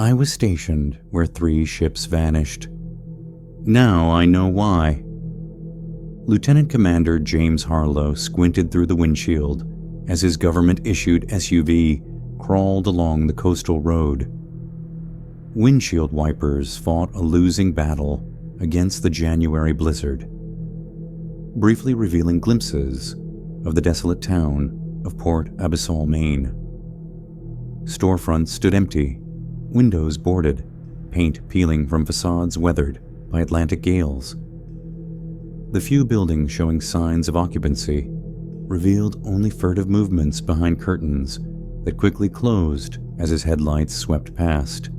I was stationed where 3 ships vanished. Now I know why. Lieutenant Commander James Harlow squinted through the windshield as his government-issued SUV crawled along the coastal road. Windshield wipers fought a losing battle against the January blizzard, briefly revealing glimpses of the desolate town of Port Abyssal, Maine. Storefronts stood empty, windows boarded, paint peeling from facades weathered by Atlantic gales. The few buildings showing signs of occupancy revealed only furtive movements behind curtains that quickly closed as his headlights swept past.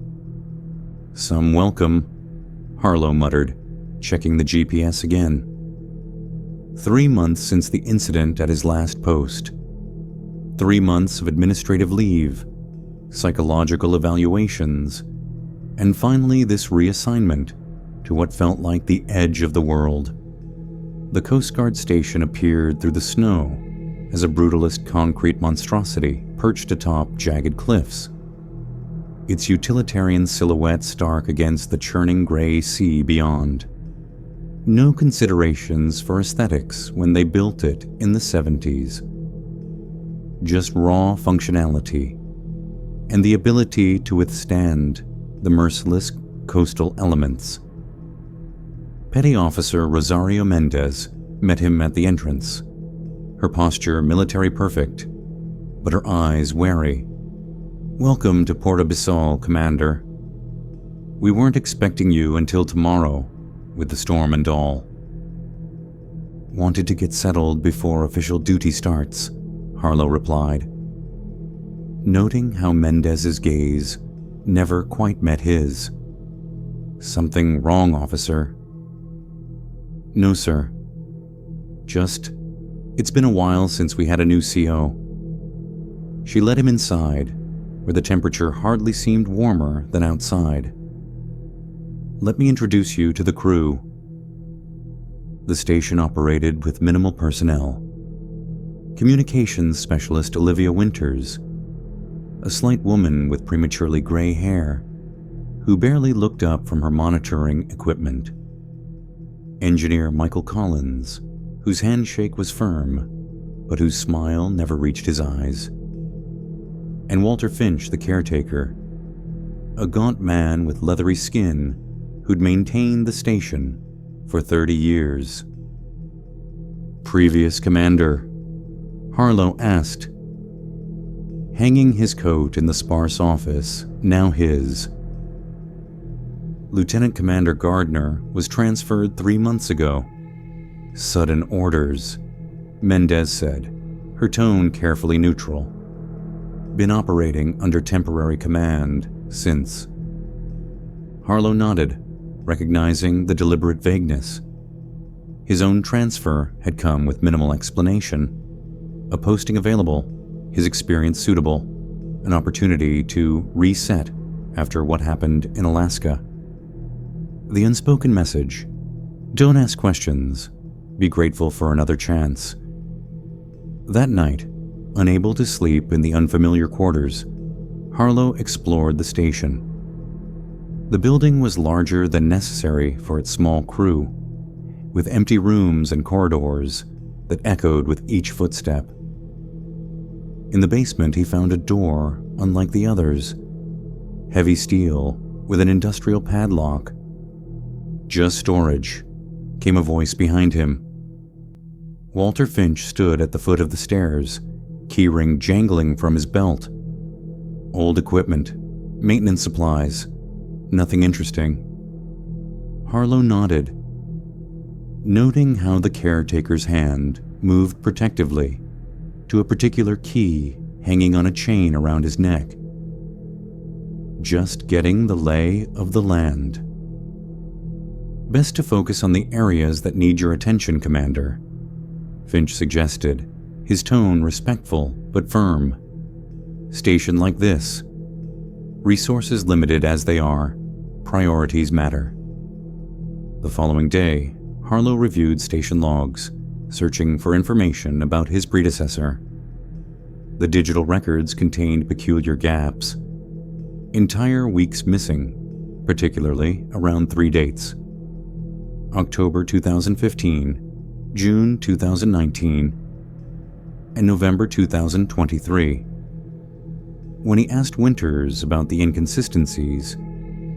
"Some welcome," Harlow muttered, checking the GPS again. 3 months since the incident at his last post. 3 months of administrative leave, psychological evaluations, and finally this reassignment to what felt like the edge of the world. The Coast Guard station appeared through the snow as a brutalist concrete monstrosity perched atop jagged cliffs, its utilitarian silhouette stark against the churning gray sea beyond. No considerations for aesthetics when they built it in the 70s. Just raw functionality and the ability to withstand the merciless coastal elements. Petty Officer Rosario Mendez met him at the entrance, her posture military perfect, but her eyes wary. "Welcome to Port Abyssal, Commander. We weren't expecting you until tomorrow, with the storm and all." "Wanted to get settled before official duty starts," Harlow replied, noting how Mendez's gaze never quite met his. "Something wrong, officer?" "No, sir. It's been a while since we had a new CO." She led him inside, where the temperature hardly seemed warmer than outside. "Let me introduce you to the crew." The station operated with minimal personnel. Communications specialist Olivia Winters, a slight woman with prematurely gray hair, who barely looked up from her monitoring equipment. Engineer Michael Collins, whose handshake was firm, but whose smile never reached his eyes. And Walter Finch, the caretaker, a gaunt man with leathery skin who'd maintained the station for 30 years. "Previous commander?" Harlow asked, hanging his coat in the sparse office, now his. "Lieutenant Commander Gardner was transferred 3 months ago." "Sudden orders," Mendez said, her tone carefully neutral. "Been operating under temporary command since." Harlow nodded, recognizing the deliberate vagueness. His own transfer had come with minimal explanation. A posting available, his experience suitable, an opportunity to reset after what happened in Alaska. The unspoken message: don't ask questions, be grateful for another chance. That night, unable to sleep in the unfamiliar quarters, Harlow explored the station. The building was larger than necessary for its small crew, with empty rooms and corridors that echoed with each footstep. In the basement, he found a door unlike the others, heavy steel with an industrial padlock. "Just storage," came a voice behind him. Walter Finch stood at the foot of the stairs, keyring jangling from his belt. Old equipment, maintenance supplies, nothing interesting. Harlow nodded, noting how the caretaker's hand moved protectively to a particular key hanging on a chain around his neck. Just getting the lay of the land. "Best to focus on the areas that need your attention, Commander," Finch suggested, his tone respectful but firm. "Station like this. Resources limited as they are, priorities matter." The following day, Harlow reviewed station logs, searching for information about his predecessor. The digital records contained peculiar gaps. Entire weeks missing, particularly around 3 dates: October 2015, June 2019, and November 2023. When he asked Winters about the inconsistencies,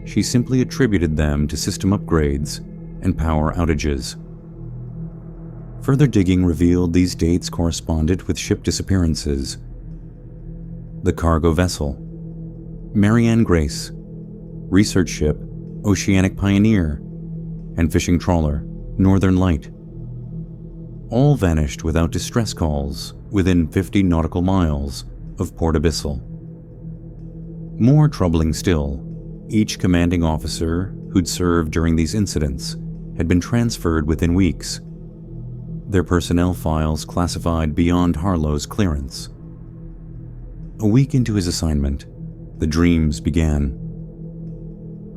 she simply attributed them to system upgrades and power outages. Further digging revealed these dates corresponded with ship disappearances. The cargo vessel, Marianne Grace, research ship, Oceanic Pioneer, and fishing trawler, Northern Light, all vanished without distress calls within 50 nautical miles of Port Abyssal. More troubling still, each commanding officer who'd served during these incidents had been transferred within weeks, their personnel files classified beyond Harlow's clearance. A week into his assignment, the dreams began.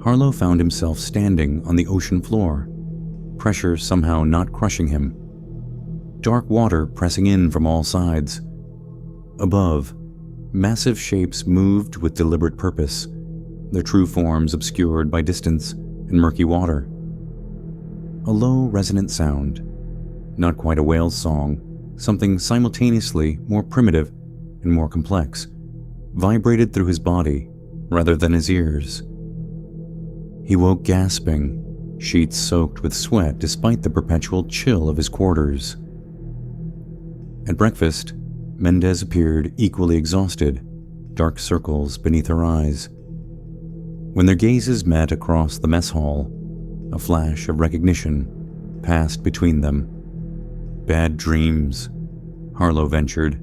Harlow found himself standing on the ocean floor, pressure somehow not crushing him. Dark water pressing in from all sides. Above, massive shapes moved with deliberate purpose, their true forms obscured by distance and murky water. A low, resonant sound, not quite a whale's song, something simultaneously more primitive and more complex, vibrated through his body rather than his ears. He woke gasping, sheets soaked with sweat despite the perpetual chill of his quarters. At breakfast, Mendez appeared equally exhausted, dark circles beneath her eyes. When their gazes met across the mess hall, a flash of recognition passed between them. "Bad dreams," Harlow ventured.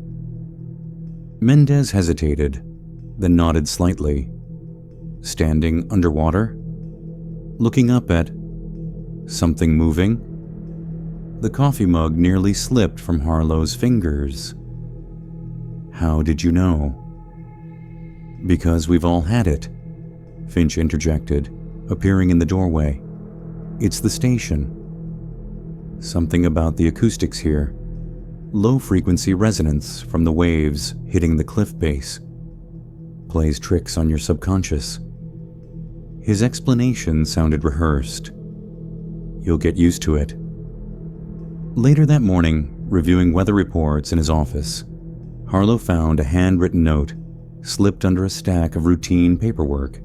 Mendez hesitated, then nodded slightly. Standing underwater? Looking up at something moving? The coffee mug nearly slipped from Harlow's fingers. "How did you know?" "Because we've all had it," Finch interjected, appearing in the doorway. "It's the station. Something about the acoustics here. Low-frequency resonance from the waves hitting the cliff base. Plays tricks on your subconscious." His explanation sounded rehearsed. "You'll get used to it." Later that morning, reviewing weather reports in his office, Harlow found a handwritten note slipped under a stack of routine paperwork.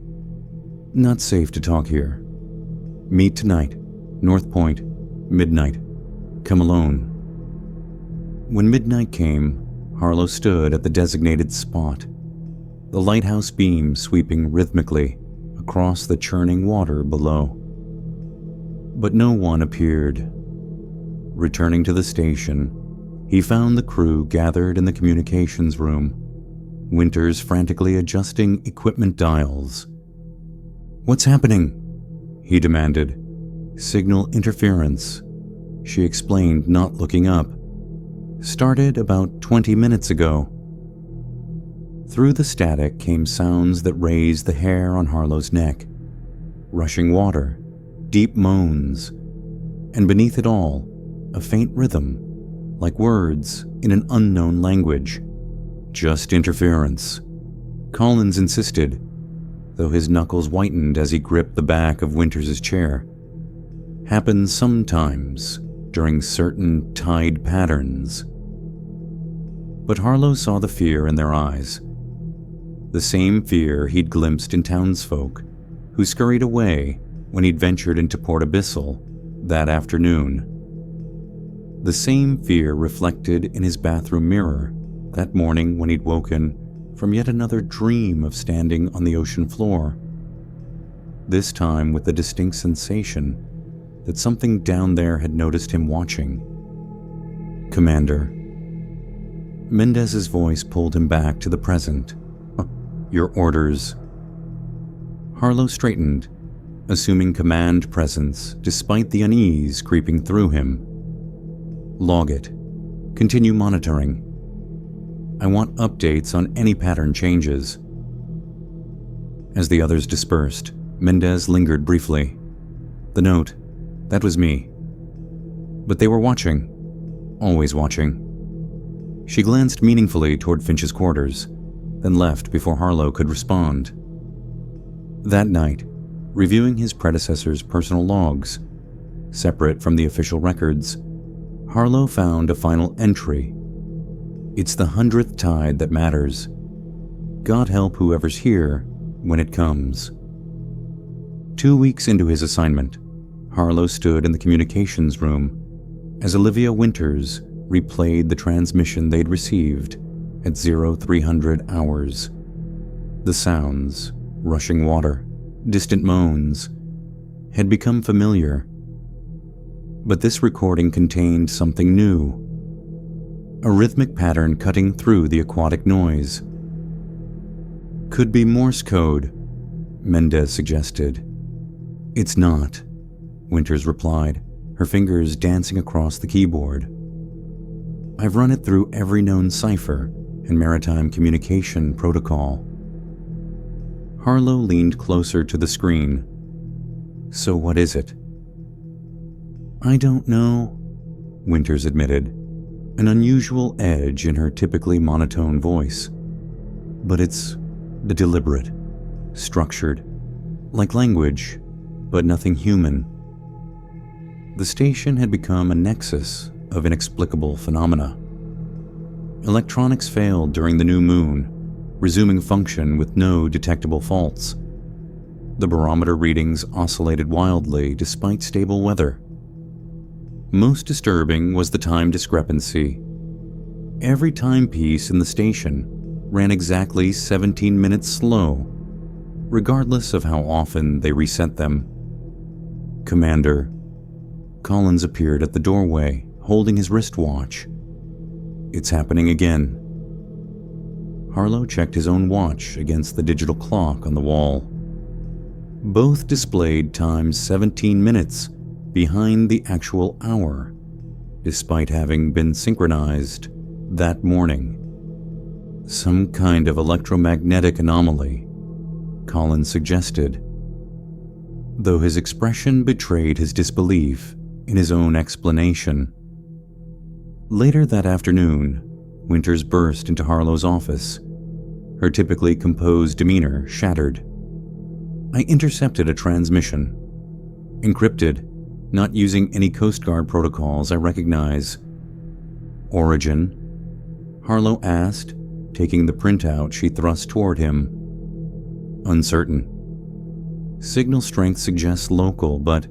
"Not safe to talk here. Meet tonight, North Point, midnight. Come alone." When midnight came, Harlow stood at the designated spot, the lighthouse beam sweeping rhythmically across the churning water below. But no one appeared. Returning to the station, he found the crew gathered in the communications room, Winters frantically adjusting equipment dials. "What's happening?" he demanded. "Signal interference," she explained, not looking up. "Started about 20 minutes ago." Through the static came sounds that raised the hair on Harlow's neck. Rushing water, deep moans, and beneath it all, a faint rhythm, like words in an unknown language. "Just interference," Collins insisted, though his knuckles whitened as he gripped the back of Winters' chair. "Happens sometimes, during certain tide patterns." But Harlow saw the fear in their eyes. The same fear he'd glimpsed in townsfolk who scurried away when he'd ventured into Port Abyssal that afternoon. The same fear reflected in his bathroom mirror that morning when he'd woken from yet another dream of standing on the ocean floor. This time with the distinct sensation that something down there had noticed him watching. "Commander." Mendez's voice pulled him back to the present. "Your orders." Harlow straightened, assuming command presence despite the unease creeping through him. "Log it. Continue monitoring. I want updates on any pattern changes." As the others dispersed, Mendez lingered briefly. "The note, that was me. But they were watching. Always watching." She glanced meaningfully toward Finch's quarters, then left before Harlow could respond. That night, reviewing his predecessor's personal logs, separate from the official records, Harlow found a final entry. It's the 100th tide that matters. God help whoever's here when it comes. 2 weeks into his assignment, Harlow stood in the communications room as Olivia Winters replayed the transmission they'd received at 0300 hours. The sounds, rushing water, distant moans, had become familiar. But this recording contained something new, a rhythmic pattern cutting through the aquatic noise. Could be Morse code, Mendez suggested. It's not, Winters replied, her fingers dancing across the keyboard. I've run it through every known cipher and maritime communication protocol. Harlow leaned closer to the screen. So what is it? I don't know, Winters admitted, an unusual edge in her typically monotone voice. But it's deliberate, structured, like language, but nothing human. The station had become a nexus of inexplicable phenomena. Electronics failed during the new moon, resuming function with no detectable faults. The barometer readings oscillated wildly despite stable weather. Most disturbing was the time discrepancy. Every timepiece in the station ran exactly 17 minutes slow, regardless of how often they reset them. Commander, Collins appeared at the doorway, holding his wristwatch. It's happening again. Harlow checked his own watch against the digital clock on the wall. Both displayed times 17 minutes behind the actual hour, despite having been synchronized that morning. Some kind of electromagnetic anomaly, Collins suggested, though his expression betrayed his disbelief in his own explanation. Later that afternoon, Winters burst into Harlow's office, her typically composed demeanor shattered. I intercepted a transmission. Encrypted, not using any Coast Guard protocols I recognize. Origin? Harlow asked, taking the printout she thrust toward him. Uncertain. Signal strength suggests local, but...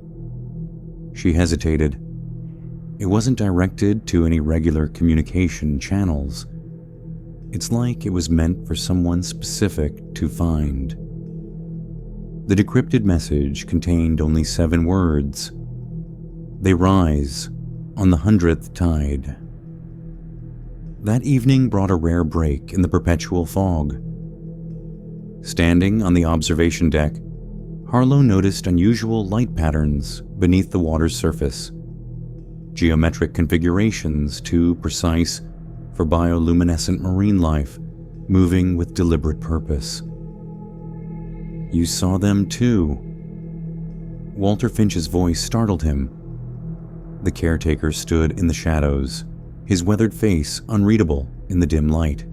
She hesitated. It wasn't directed to any regular communication channels. It's like it was meant for someone specific to find. The decrypted message contained only 7 words. They rise on the 100th tide. That evening brought a rare break in the perpetual fog. Standing on the observation deck, Harlow noticed unusual light patterns beneath the water's surface. Geometric configurations too precise for bioluminescent marine life, moving with deliberate purpose. You saw them too. Walter Finch's voice startled him. The caretaker stood in the shadows, his weathered face unreadable in the dim light.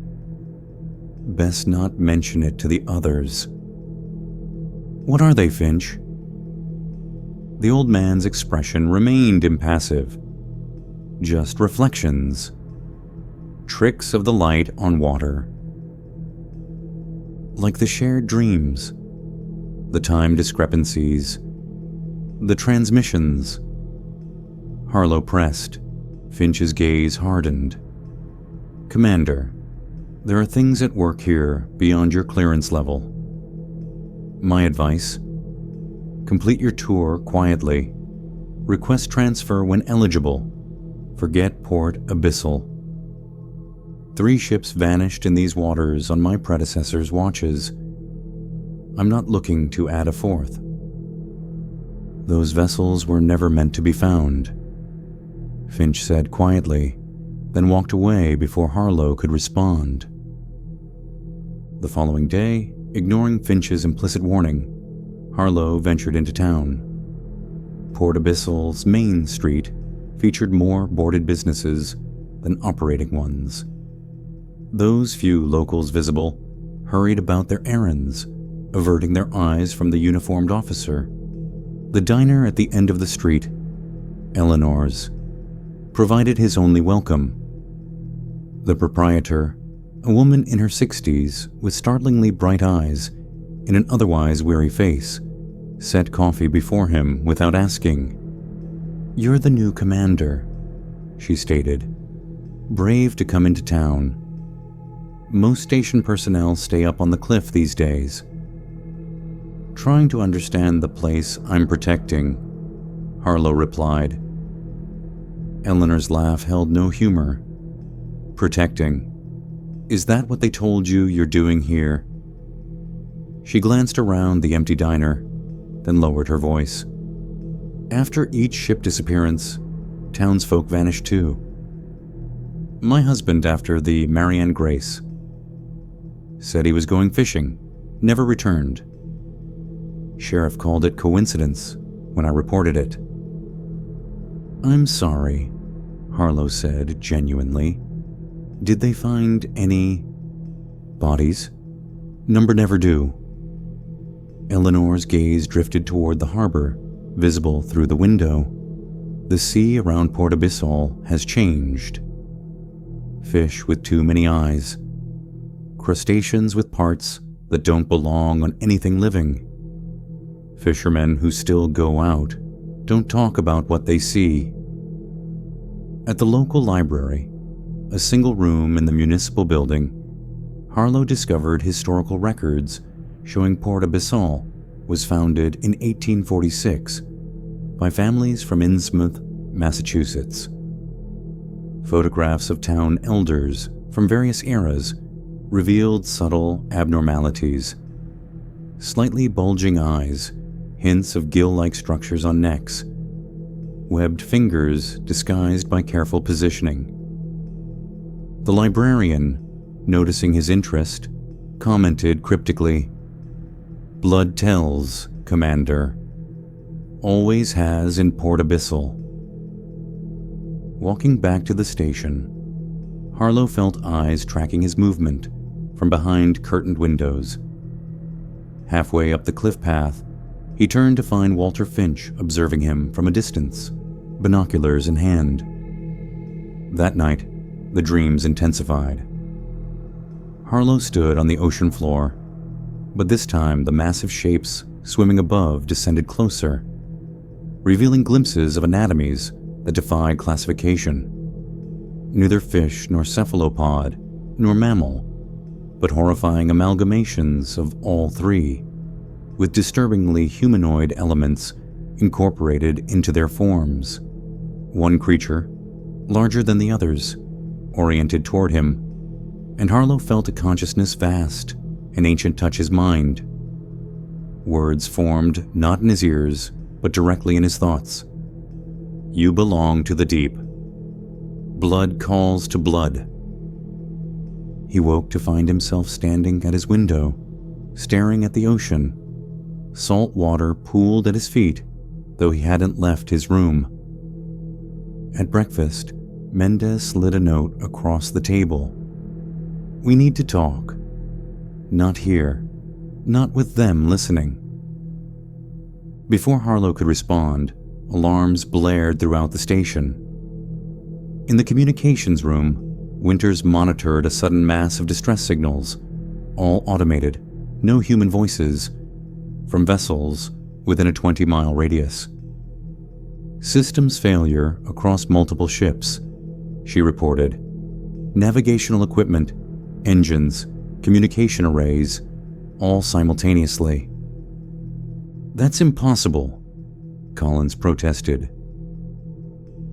Best not mention it to the others. What are they, Finch? The old man's expression remained impassive. Just reflections. Tricks of the light on water. Like the shared dreams, the time discrepancies, the transmissions. Harlow pressed. Finch's gaze hardened. Commander, there are things at work here beyond your clearance level. My advice: complete your tour quietly. Request transfer when eligible. Forget Port Abyssal. 3 ships vanished in these waters on my predecessor's watches. I'm not looking to add a 4th. Those vessels were never meant to be found, Finch said quietly, then walked away before Harlow could respond. The following day, ignoring Finch's implicit warning, Harlow ventured into town. Port Abyssal's Main Street featured more boarded businesses than operating ones. Those few locals visible hurried about their errands, averting their eyes from the uniformed officer. The diner at the end of the street, Eleanor's, provided his only welcome. The proprietor, a woman in her 60s with startlingly bright eyes and an otherwise weary face, set coffee before him without asking. "You're the new commander," she stated, "brave to come into town. Most station personnel stay up on the cliff these days." "Trying to understand the place I'm protecting," Harlow replied. Eleanor's laugh held no humor. "Protecting. Is that what they told you you're doing here?" She glanced around the empty diner, then lowered her voice. "After each ship disappearance, townsfolk vanish too. My husband, after the Marianne Grace, said he was going fishing, never returned. Sheriff called it coincidence when I reported it." "I'm sorry," Harlow said genuinely. "Did they find any bodies?" "Number never do." Eleanor's gaze drifted toward the harbor, visible through the window. The sea around Port Abyssal has changed. Fish with too many eyes. Crustaceans with parts that don't belong on anything living. Fishermen who still go out don't talk about what they see. At the local library, a single room in the municipal building, Harlow discovered historical records showing Port Abyssal was founded in 1846 by families from Innsmouth, Massachusetts. Photographs of town elders from various eras revealed subtle abnormalities. Slightly bulging eyes, hints of gill-like structures on necks, webbed fingers disguised by careful positioning. The librarian, noticing his interest, commented cryptically, "Blood tells, Commander. Always has in Port Abyssal." Walking back to the station, Harlow felt eyes tracking his movement from behind curtained windows. Halfway up the cliff path, he turned to find Walter Finch observing him from a distance, binoculars in hand. That night, the dreams intensified. Harlow stood on the ocean floor, but this time the massive shapes swimming above descended closer, revealing glimpses of anatomies that defied classification. Neither fish nor cephalopod nor mammal, but horrifying amalgamations of all three, with disturbingly humanoid elements incorporated into their forms. One creature, larger than the others, oriented toward him, and Harlow felt a consciousness vast and ancient touch his mind. Words formed not in his ears, but directly in his thoughts. "You belong to the deep. Blood calls to blood." He woke to find himself standing at his window, staring at the ocean. Salt water pooled at his feet, though he hadn't left his room. At breakfast, Mendez slid a note across the table. "We need to talk. Not here. Not with them listening." Before Harlow could respond, alarms blared throughout the station. In the communications room, Winters monitored a sudden mass of distress signals, all automated, no human voices, from vessels within a 20-mile radius. "Systems failure across multiple ships," she reported. "Navigational equipment, engines, communication arrays, all simultaneously." "That's impossible," Collins protested.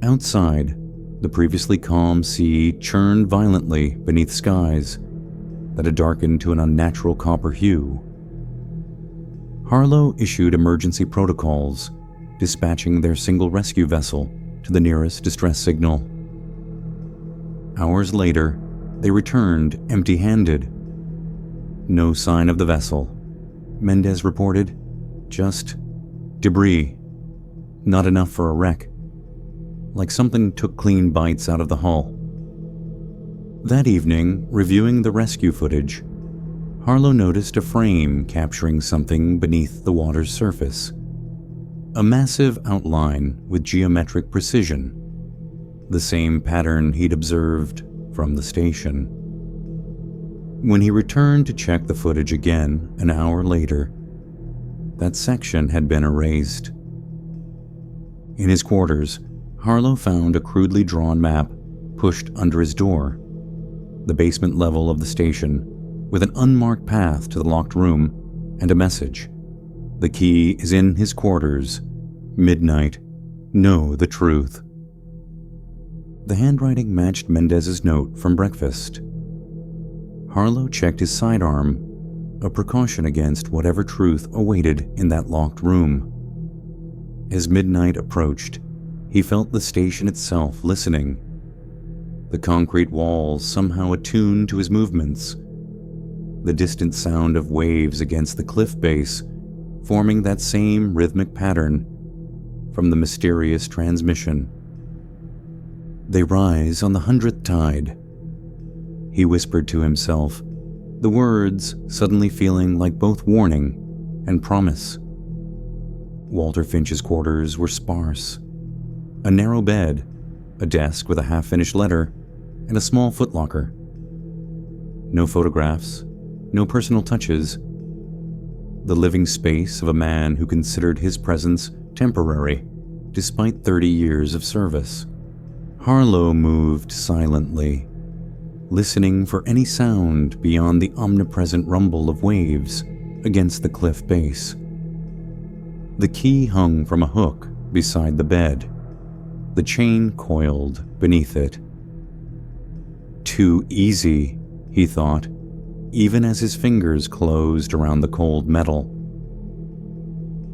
Outside, the previously calm sea churned violently beneath skies that had darkened to an unnatural copper hue. Harlow issued emergency protocols, dispatching their single rescue vessel to the nearest distress signal. Hours later, they returned empty-handed. "No sign of the vessel," Mendez reported. "Just debris. Not enough for a wreck. Like something took clean bites out of the hull." That evening, reviewing the rescue footage, Harlow noticed a frame capturing something beneath the water's surface. A massive outline with geometric precision, the same pattern he'd observed from the station. When he returned to check the footage again an hour later, that section had been erased. In his quarters, Harlow found a crudely drawn map pushed under his door, the basement level of the station, with an unmarked path to the locked room and a message. The key is in his quarters. Midnight. Know the truth. The handwriting matched Mendez's note from breakfast. Harlow checked his sidearm, a precaution against whatever truth awaited in that locked room. As midnight approached, he felt the station itself listening. The concrete walls somehow attuned to his movements. The distant sound of waves against the cliff base, forming that same rhythmic pattern from the mysterious transmission. They rise on the 100th tide. He whispered to himself, the words suddenly feeling like both warning and promise. Walter Finch's quarters were sparse. A narrow bed, a desk with a half-finished letter, and a small footlocker. No photographs, no personal touches. The living space of a man who considered his presence temporary, despite 30 years of service. Harlow moved silently, listening for any sound beyond the omnipresent rumble of waves against the cliff base. The key hung from a hook beside the bed, the chain coiled beneath it. Too easy, he thought, even as his fingers closed around the cold metal.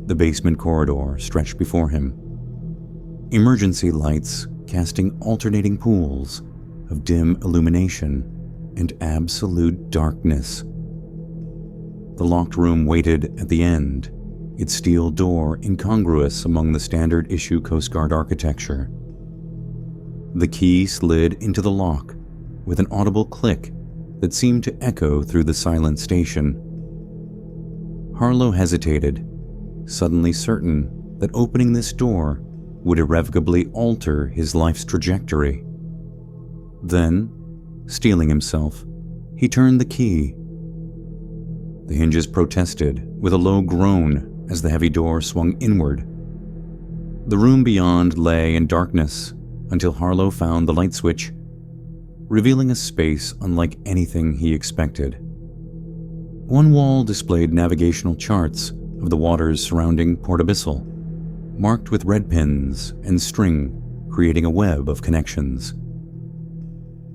The basement corridor stretched before him. Emergency lights casting alternating pools of dim illumination and absolute darkness. The locked room waited at the end, its steel door incongruous among the standard issue Coast Guard architecture. The key slid into the lock with an audible click that seemed to echo through the silent station. Harlow hesitated, suddenly certain that opening this door would irrevocably alter his life's trajectory. Then, steeling himself, he turned the key. The hinges protested with a low groan as the heavy door swung inward. The room beyond lay in darkness until Harlow found the light switch, revealing a space unlike anything he expected. One wall displayed navigational charts of the waters surrounding Port Abyssal, marked with red pins and string, creating a web of connections.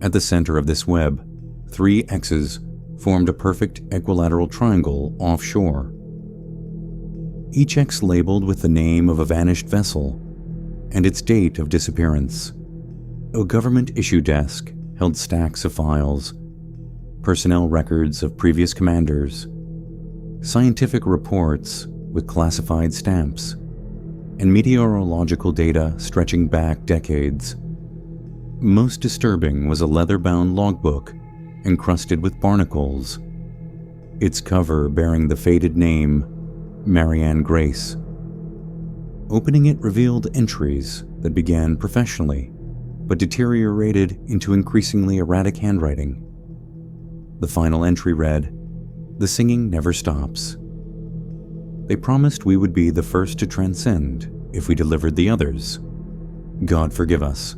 At the center of this web, 3 X's formed a perfect equilateral triangle offshore. Each X labeled with the name of a vanished vessel and its date of disappearance. A government issue desk held stacks of files, personnel records of previous commanders, scientific reports with classified stamps, and meteorological data stretching back decades. Most disturbing was a leather-bound logbook encrusted with barnacles, its cover bearing the faded name Marianne Grace. Opening it revealed entries that began professionally but deteriorated into increasingly erratic handwriting. The final entry read, "The singing never stops. They promised we would be the first to transcend if we delivered the others. God forgive us."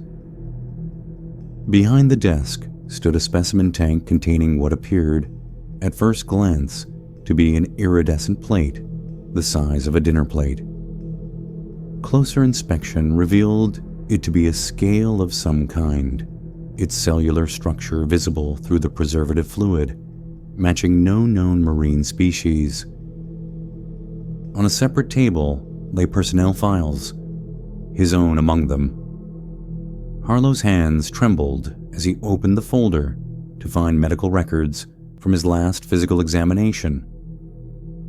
Behind the desk stood a specimen tank containing what appeared, at first glance, to be an iridescent plate the size of a dinner plate. Closer inspection revealed it to be a scale of some kind, its cellular structure visible through the preservative fluid, matching no known marine species. On a separate table lay personnel files, his own among them. Harlow's hands trembled as he opened the folder to find medical records from his last physical examination,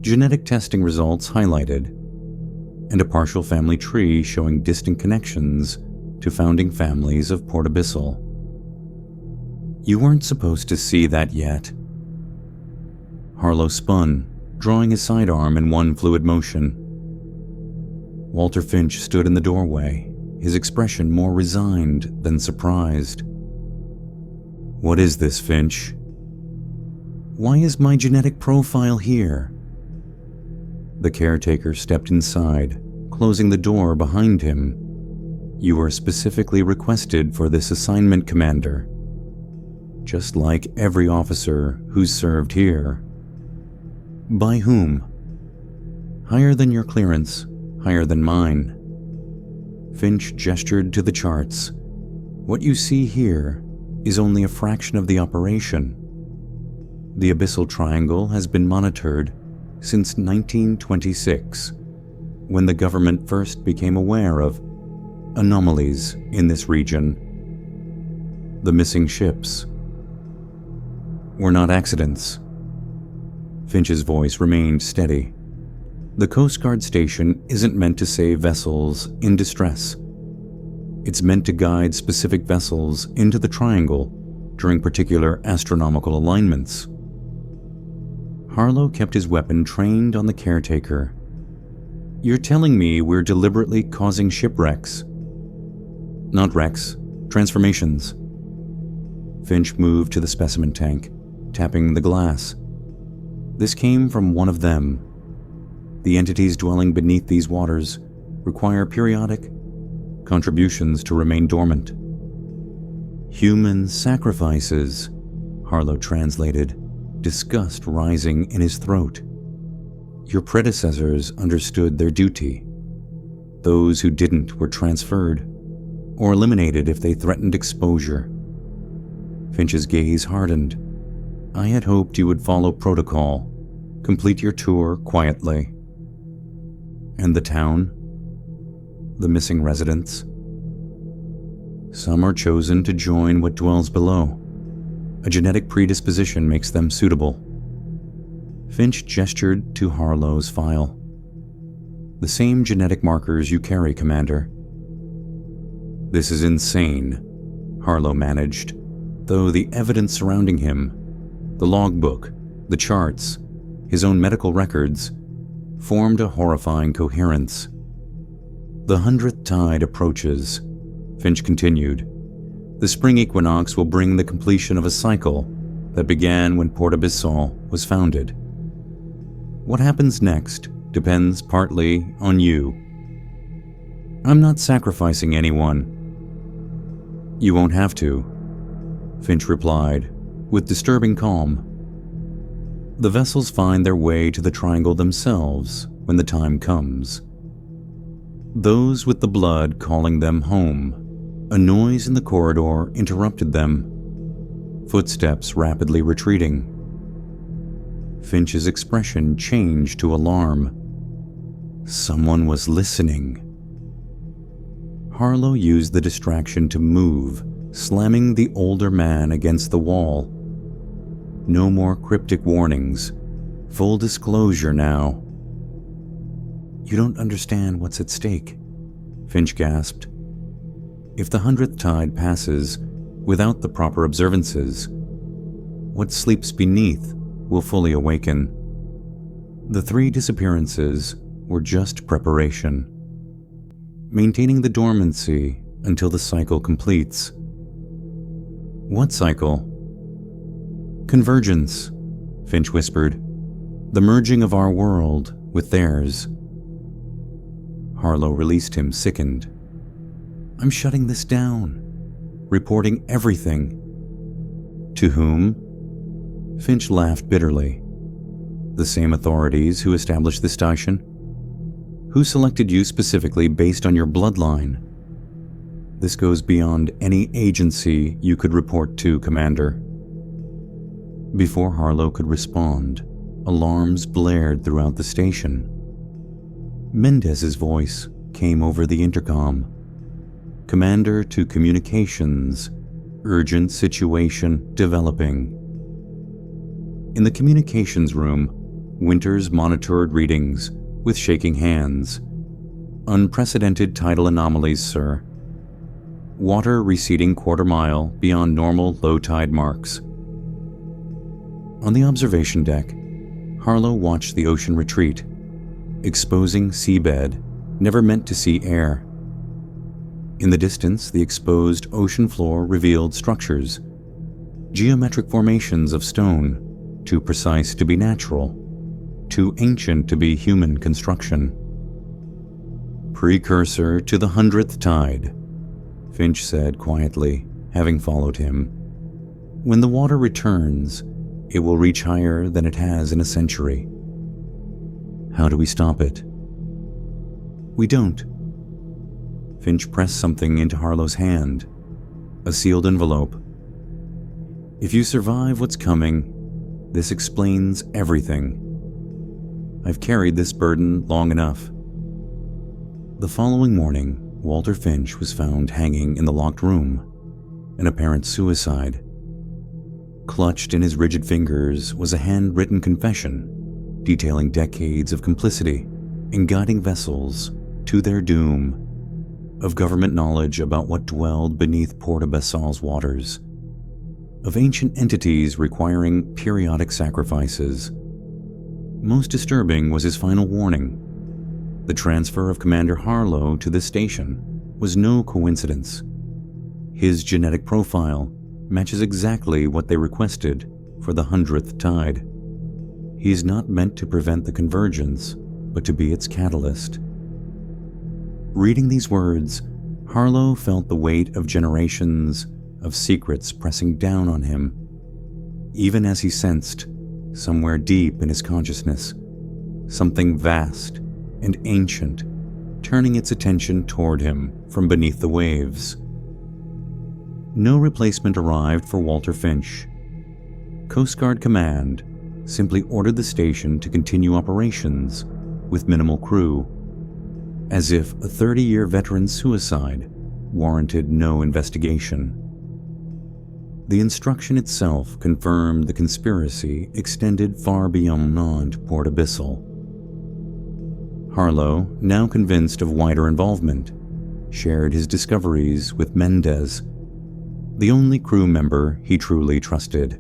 genetic testing results highlighted, and a partial family tree showing distant connections to founding families of Port Abyssal. "You weren't supposed to see that yet." Harlow spun, drawing his sidearm in one fluid motion. Walter Finch stood in the doorway, his expression more resigned than surprised. "What is this, Finch? Why is my genetic profile here?" The caretaker stepped inside, closing the door behind him. "You were specifically requested for this assignment, Commander. Just like every officer who's served here." "By whom?" "Higher than your clearance, higher than mine." Finch gestured to the charts. "What you see here is only a fraction of the operation. The Abyssal Triangle has been monitored since 1926, when the government first became aware of anomalies in this region. The missing ships were not accidents." Finch's voice remained steady. "The Coast Guard station isn't meant to save vessels in distress. It's meant to guide specific vessels into the Triangle during particular astronomical alignments." Harlow kept his weapon trained on the caretaker. "You're telling me we're deliberately causing shipwrecks?" "Not wrecks, transformations." Finch moved to the specimen tank, tapping the glass. "This came from one of them. The entities dwelling beneath these waters require periodic contributions to remain dormant." "Human sacrifices," Harlow translated, disgust rising in his throat. "Your predecessors understood their duty. Those who didn't were transferred, or eliminated if they threatened exposure." Finch's gaze hardened. "I had hoped you would follow protocol, complete your tour quietly." "And the town? The missing residents?" "Some are chosen to join what dwells below. A genetic predisposition makes them suitable." Finch gestured to Harlow's file. "The same genetic markers you carry, Commander." "This is insane," Harlow managed, though the evidence surrounding him, the logbook, the charts, his own medical records, formed a horrifying coherence. "The 100th tide approaches," Finch continued. "The spring equinox will bring the completion of a cycle that began when Port Abyssal was founded. What happens next depends partly on you." "I'm not sacrificing anyone." "You won't have to," Finch replied, with disturbing calm. "The vessels find their way to the Triangle themselves when the time comes. Those with the blood calling them home." A noise in the corridor interrupted them. Footsteps rapidly retreating. Finch's expression changed to alarm. Someone was listening. Harlow used the distraction to move, slamming the older man against the wall. No more cryptic warnings. Full disclosure now. "You don't understand what's at stake," Finch gasped. "If the 100th tide passes without the proper observances, what sleeps beneath will fully awaken. The 3 disappearances were just preparation, maintaining the dormancy until the cycle completes." "What cycle?" "Convergence," Finch whispered. "The merging of our world with theirs." Harlow released him, sickened. "I'm shutting this down, reporting everything." "To whom?" Finch laughed bitterly. "The same authorities who established the station? Who selected you specifically based on your bloodline? This goes beyond any agency you could report to, Commander." Before Harlow could respond, alarms blared throughout the station. Mendez's voice came over the intercom. "Commander to communications. Urgent situation developing." In the communications room, Winters monitored readings with shaking hands. "Unprecedented tidal anomalies, sir. Water receding quarter-mile beyond normal low tide marks." On the observation deck, Harlow watched the ocean retreat, exposing seabed never meant to see air. In the distance, the exposed ocean floor revealed structures, geometric formations of stone, too precise to be natural, too ancient to be human construction. "Precursor to the 100th tide," Finch said quietly, having followed him. "When the water returns, it will reach higher than it has in a century." "How do we stop it?" "We don't." Finch pressed something into Harlow's hand, a sealed envelope. "If you survive what's coming, this explains everything. I've carried this burden long enough." The following morning, Walter Finch was found hanging in the locked room, an apparent suicide. Clutched in his rigid fingers was a handwritten confession detailing decades of complicity in guiding vessels to their doom, of government knowledge about what dwelled beneath Port Abyssal's waters, of ancient entities requiring periodic sacrifices. Most disturbing was his final warning. The transfer of Commander Harlow to this station was no coincidence. His genetic profile matches exactly what they requested for the 100th tide. He is not meant to prevent the convergence, but to be its catalyst. Reading these words, Harlow felt the weight of generations of secrets pressing down on him, even as he sensed, somewhere deep in his consciousness, something vast and ancient turning its attention toward him from beneath the waves. No replacement arrived for Walter Finch. Coast Guard Command simply ordered the station to continue operations with minimal crew, as if a 30-year veteran's suicide warranted no investigation. The instruction itself confirmed the conspiracy extended far beyond Port Abyssal. Harlow, now convinced of wider involvement, shared his discoveries with Mendez, the only crew member he truly trusted.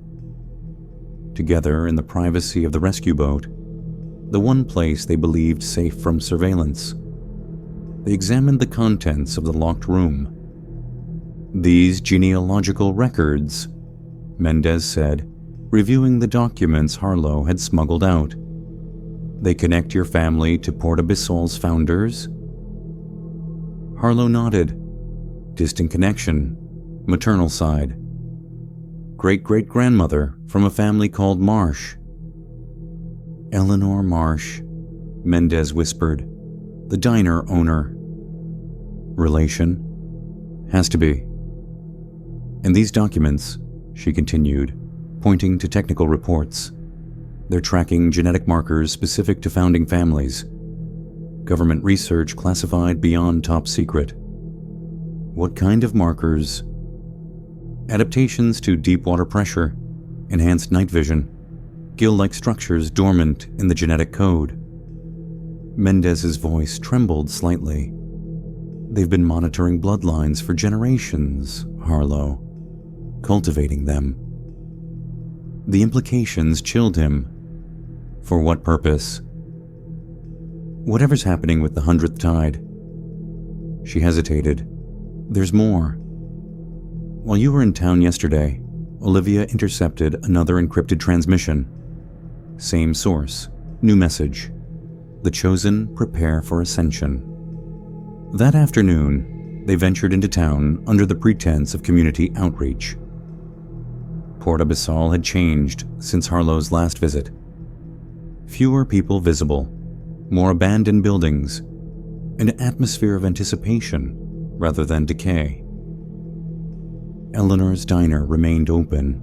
Together in the privacy of the rescue boat, the one place they believed safe from surveillance, they examined the contents of the locked room. "These genealogical records," Mendez said, reviewing the documents Harlow had smuggled out. "They connect your family to Port Abyssal's founders?" Harlow nodded. "Distant connection, maternal side. Great-great-grandmother from a family called Marsh." "Eleanor Marsh," Mendez whispered, "the diner owner." "Relation?" "Has to be." "And these documents," she continued, pointing to technical reports, "they're tracking genetic markers specific to founding families. Government research classified beyond top secret." "What kind of markers?" "Adaptations to deep water pressure, enhanced night vision, gill-like structures dormant in the genetic code." Mendez's voice trembled slightly. "They've been monitoring bloodlines for generations, Harlow, cultivating them." The implications chilled him. For what purpose? "Whatever's happening with the 100th tide." She hesitated. "There's more. While you were in town yesterday, Olivia intercepted another encrypted transmission. Same source, new message. The chosen prepare for ascension." That afternoon, they ventured into town under the pretense of community outreach. Port Abyssal had changed since Harlow's last visit. Fewer people visible, more abandoned buildings, an atmosphere of anticipation rather than decay. Eleanor's diner remained open.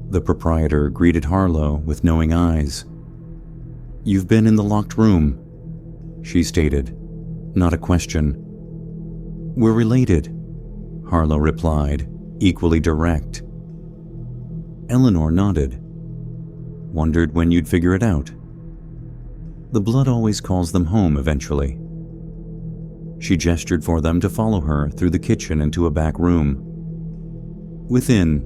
The proprietor greeted Harlow with knowing eyes. "You've been in the locked room," she stated, not a question. "We're related," Harlow replied, equally direct. Eleanor nodded. "Wondered when you'd figure it out." "The blood always calls them home eventually." She gestured for them to follow her through the kitchen into a back room. Within,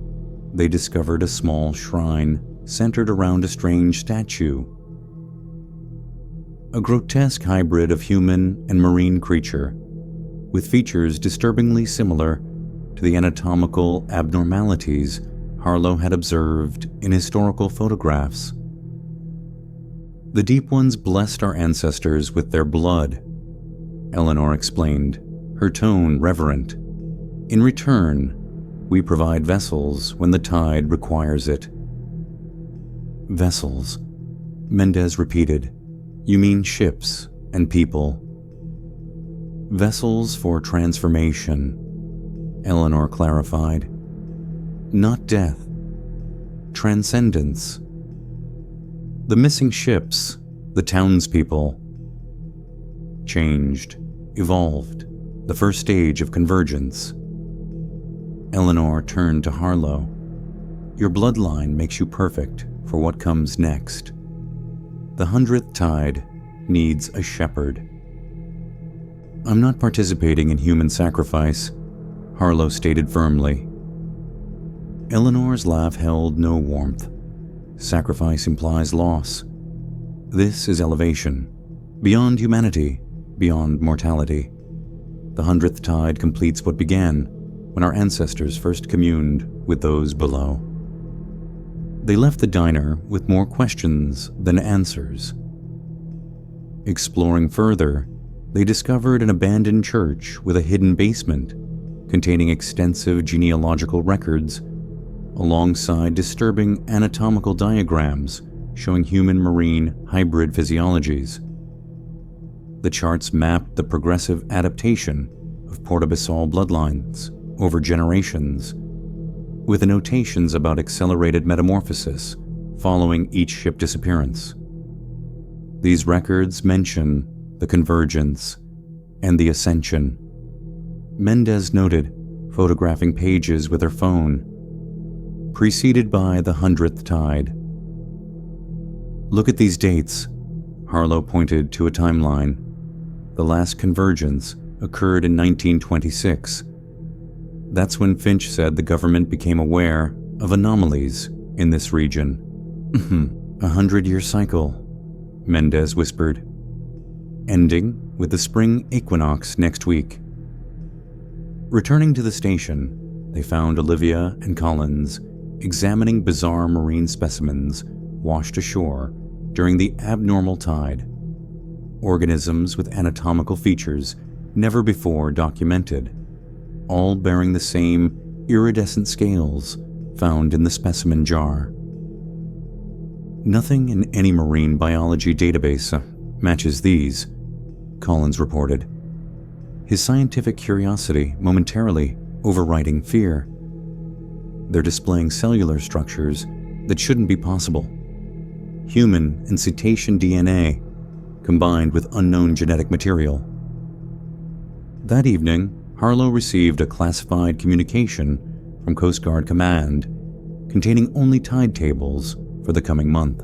they discovered a small shrine, centered around a strange statue. A grotesque hybrid of human and marine creature, with features disturbingly similar to the anatomical abnormalities Harlow had observed in historical photographs. "The Deep Ones blessed our ancestors with their blood," Eleanor explained, her tone reverent. "In return, we provide vessels when the tide requires it." "Vessels," Mendez repeated. "You mean ships and people." "Vessels for transformation," Eleanor clarified. "Not death. Transcendence. The missing ships, the townspeople, changed, evolved, the first stage of convergence." Eleanor turned to Harlow. "Your bloodline makes you perfect for what comes next. The 100th tide needs a shepherd." "I'm not participating in human sacrifice," Harlow stated firmly. Eleanor's laugh held no warmth. "Sacrifice implies loss. This is elevation, beyond humanity, beyond mortality. The 100th tide completes what began when our ancestors first communed with those below." They left the diner with more questions than answers. Exploring further, they discovered an abandoned church with a hidden basement containing extensive genealogical records, alongside disturbing anatomical diagrams showing human-marine hybrid physiologies. The charts mapped the progressive adaptation of Port Abyssal bloodlines over generations, with annotations about accelerated metamorphosis following each ship disappearance. These records mention the convergence and the ascension. Mendez noted, photographing pages with her phone, preceded by the 100th tide. "Look at these dates," Harlow pointed to a timeline. "The last convergence occurred in 1926. That's when Finch said the government became aware of anomalies in this region." "A 100-year cycle," Mendez whispered, "ending with the spring equinox next week." Returning to the station, they found Olivia and Collins examining bizarre marine specimens washed ashore during the abnormal tide. Organisms with anatomical features never before documented, all bearing the same iridescent scales found in the specimen jar. "Nothing in any marine biology database matches these," Collins reported, his scientific curiosity momentarily overriding fear. "They're displaying cellular structures that shouldn't be possible. Human and cetacean DNA combined with unknown genetic material." That evening, Harlow received a classified communication from Coast Guard Command containing only tide tables for the coming month,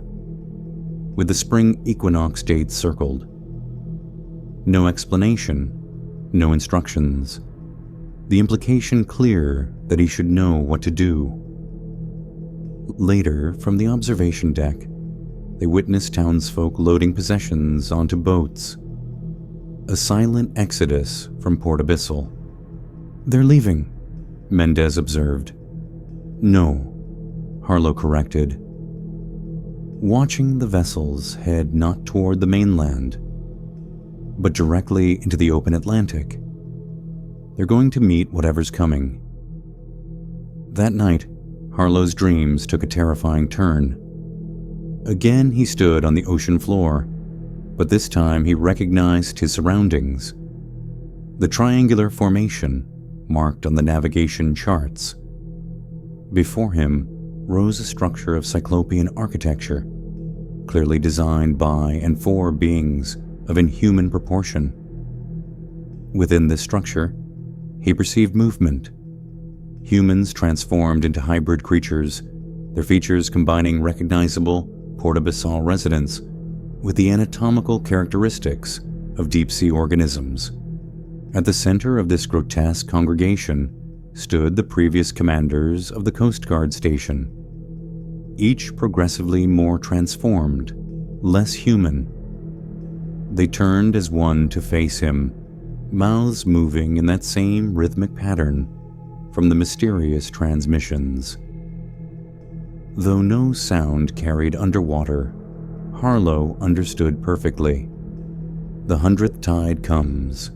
with the spring equinox dates circled. No explanation, no instructions. The implication clear that he should know what to do. Later, from the observation deck, they witnessed townsfolk loading possessions onto boats. A silent exodus from Port Abyssal. "They're leaving," Mendez observed. "No," Harlow corrected. Watching the vessels head not toward the mainland, but directly into the open Atlantic. They're going to meet whatever's coming. That night, Harlow's dreams took a terrifying turn. Again, he stood on the ocean floor, but this time he recognized his surroundings. The triangular formation marked on the navigation charts. Before him rose a structure of cyclopean architecture, clearly designed by and for beings of inhuman proportion. Within this structure, he perceived movement. Humans transformed into hybrid creatures, their features combining recognizable Port Abyssal residents with the anatomical characteristics of deep-sea organisms. At the center of this grotesque congregation stood the previous commanders of the Coast Guard station. each progressively more transformed, less human. They turned as one to face him, mouths moving in that same rhythmic pattern from the mysterious transmissions. Though no sound carried underwater, Harlow understood perfectly. The 100th tide comes.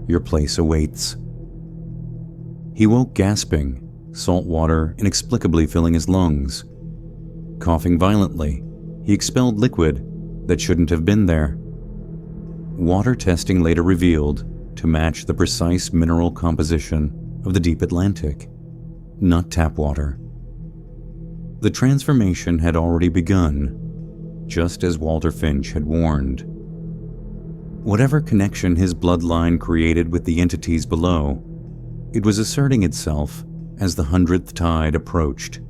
Your place awaits. He woke gasping, salt water inexplicably filling his lungs. Coughing violently, he expelled liquid that shouldn't have been there. Water testing later revealed to match the precise mineral composition of the deep Atlantic, not tap water. The transformation had already begun, just as Walter Finch had warned. Whatever connection his bloodline created with the entities below, it was asserting itself as the 100th tide approached.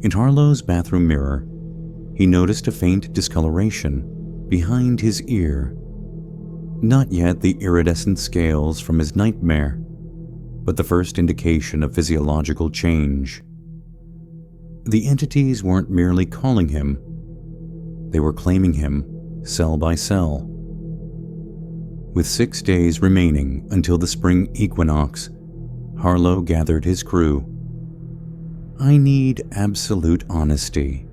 In Harlow's bathroom mirror, he noticed a faint discoloration behind his ear. Not yet the iridescent scales from his nightmare, but the first indication of physiological change. The entities weren't merely calling him, they were claiming him cell by cell. With 6 days remaining until the spring equinox, Harlow gathered his crew. I need absolute honesty.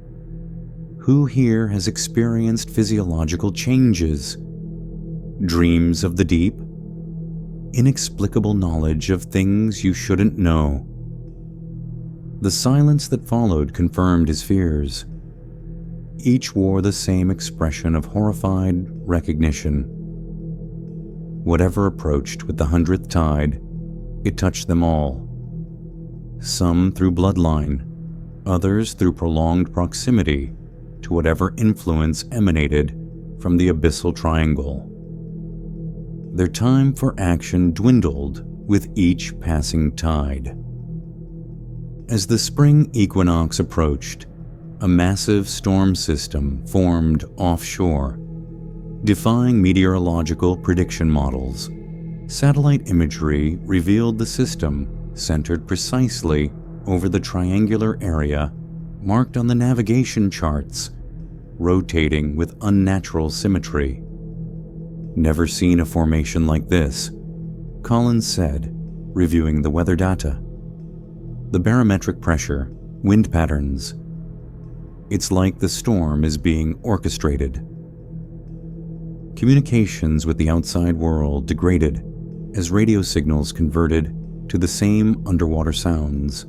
Who here has experienced physiological changes? Dreams of the deep? Inexplicable knowledge of things you shouldn't know? The silence that followed confirmed his fears. Each wore the same expression of horrified recognition. Whatever approached with the 100th tide, it touched them all. Some through bloodline, others through prolonged proximity to whatever influence emanated from the abyssal triangle. Their time for action dwindled with each passing tide. As the spring equinox approached, a massive storm system formed offshore, defying meteorological prediction models. Satellite imagery revealed the system centered precisely over the triangular area marked on the navigation charts, rotating with unnatural symmetry. Never seen a formation like this, Collins said, reviewing the weather data. The barometric pressure, wind patterns. It's like the storm is being orchestrated. Communications with the outside world degraded as radio signals converted to the same underwater sounds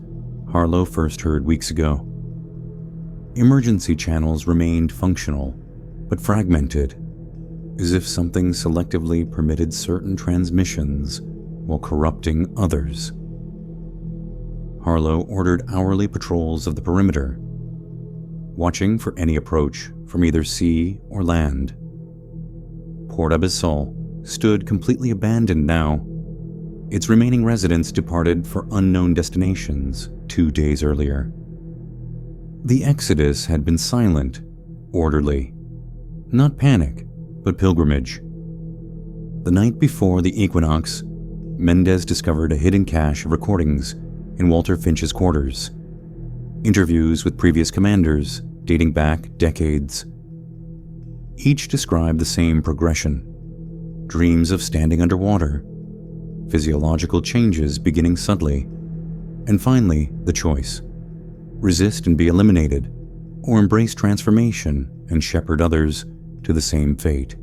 Harlow first heard weeks ago. Emergency channels remained functional, but fragmented, as if something selectively permitted certain transmissions while corrupting others. Harlow ordered hourly patrols of the perimeter, watching for any approach from either sea or land. Port Abyssal stood completely abandoned now. Its remaining residents departed for unknown destinations 2 days earlier. The exodus had been silent, orderly. Not panic, but pilgrimage. The night before the equinox, Mendez discovered a hidden cache of recordings in Walter Finch's quarters. Interviews with previous commanders dating back decades. Each described the same progression. Dreams of standing underwater, physiological changes beginning subtly, and finally the choice. Resist and be eliminated, or embrace transformation and shepherd others to the same fate.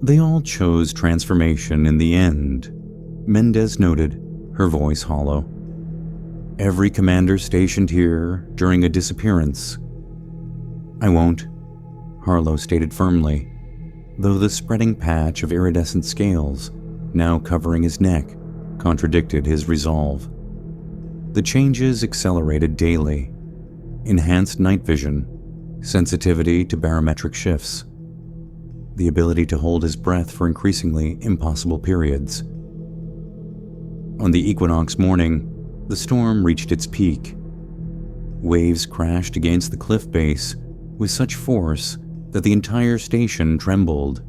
They all chose transformation in the end, Mendez noted, her voice hollow. Every commander stationed here during a disappearance. I won't, Harlow stated firmly, though the spreading patch of iridescent scales, now covering his neck, contradicted his resolve. The changes accelerated daily. Enhanced night vision, sensitivity to barometric shifts, the ability to hold his breath for increasingly impossible periods. On the equinox morning, the storm reached its peak. Waves crashed against the cliff base with such force that the entire station trembled.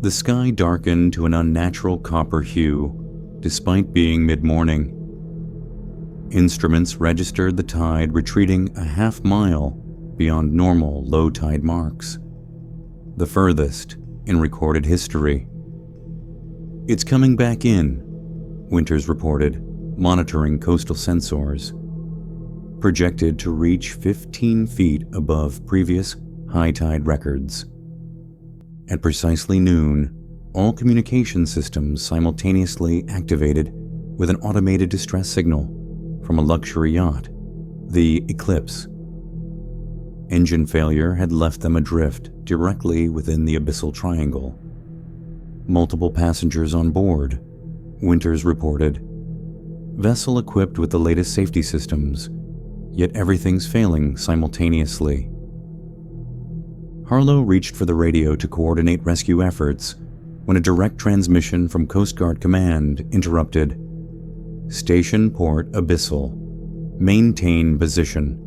The sky darkened to an unnatural copper hue, despite being mid-morning. Instruments registered the tide retreating a half-mile beyond normal low-tide marks, the furthest in recorded history. "It's coming back in," Winters reported, monitoring coastal sensors. Projected to reach 15 feet above previous high-tide records. At precisely noon, all communication systems simultaneously activated with an automated distress signal from a luxury yacht, the Eclipse. Engine failure had left them adrift directly within the abyssal triangle. Multiple passengers on board, Winters reported. Vessel equipped with the latest safety systems, yet everything's failing simultaneously. Harlow reached for the radio to coordinate rescue efforts when a direct transmission from Coast Guard Command interrupted. "Station Port Abyssal. Maintain position.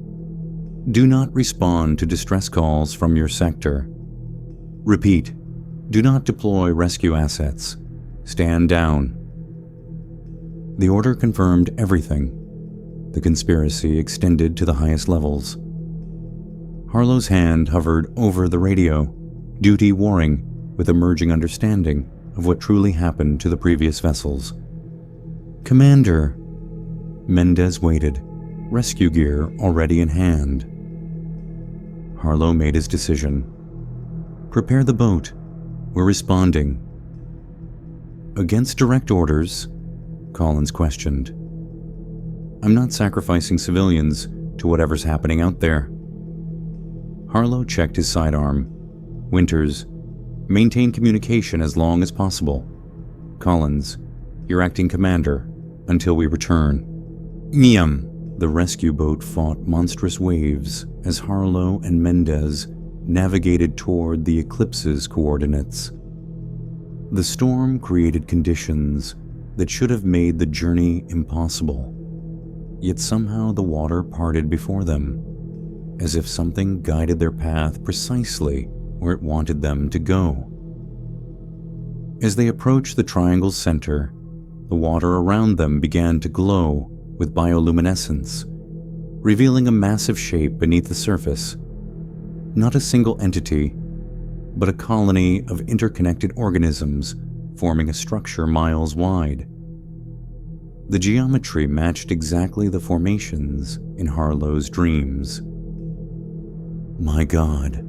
Do not respond to distress calls from your sector. Repeat, do not deploy rescue assets. Stand down." The order confirmed everything. The conspiracy extended to the highest levels. Harlow's hand hovered over the radio, duty warring with emerging understanding of what truly happened to the previous vessels. "Commander." Mendez waited, rescue gear already in hand. Harlow made his decision. "Prepare the boat. We're responding." "Against direct orders?" Collins questioned. "I'm not sacrificing civilians to whatever's happening out there." Harlow checked his sidearm. "Winters, maintain communication as long as possible. Collins, you're acting commander until we return." "Nyam." The rescue boat fought monstrous waves as Harlow and Mendez navigated toward the Eclipse's coordinates. The storm created conditions that should have made the journey impossible. Yet somehow the water parted before them, as if something guided their path precisely where it wanted them to go. As they approached the triangle's center, the water around them began to glow with bioluminescence, revealing a massive shape beneath the surface. Not a single entity, but a colony of interconnected organisms forming a structure miles wide. The geometry matched exactly the formations in Harlow's dreams. "My God,"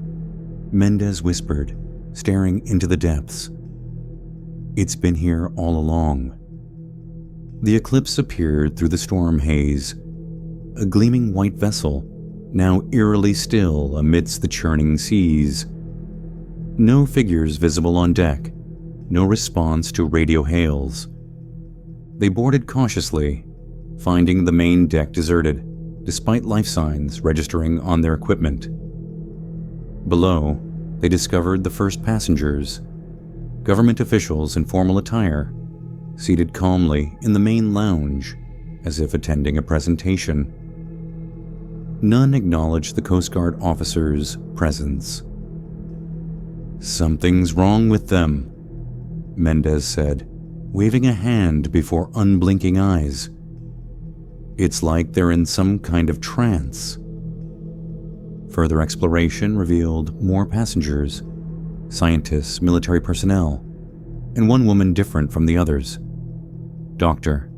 Mendez whispered, staring into the depths. "It's been here all along." The Eclipse appeared through the storm haze, a gleaming white vessel, now eerily still amidst the churning seas. No figures visible on deck, no response to radio hails. They boarded cautiously, finding the main deck deserted, despite life signs registering on their equipment. Below, they discovered the first passengers, government officials in formal attire, seated calmly in the main lounge, as if attending a presentation. None acknowledged the Coast Guard officer's presence. "Something's wrong with them," Mendez said, waving a hand before unblinking eyes. "It's like they're in some kind of trance." Further exploration revealed more passengers, scientists, military personnel, and one woman different from the others. Dr.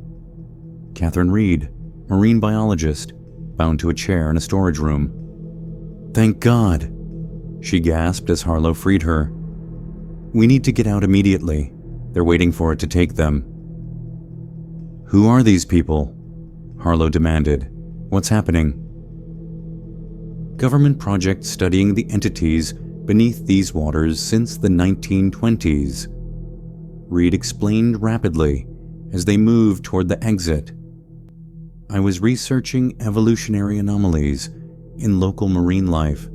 Katherine Reid, marine biologist, bound to a chair in a storage room. "Thank God," she gasped as Harlow freed her. "We need to get out immediately. They're waiting for it to take them." "Who are these people?" Harlow demanded. "What's happening?" "Government project studying the entities beneath these waters since the 1920s. Reid explained rapidly as they moved toward the exit. "I was researching evolutionary anomalies in local marine life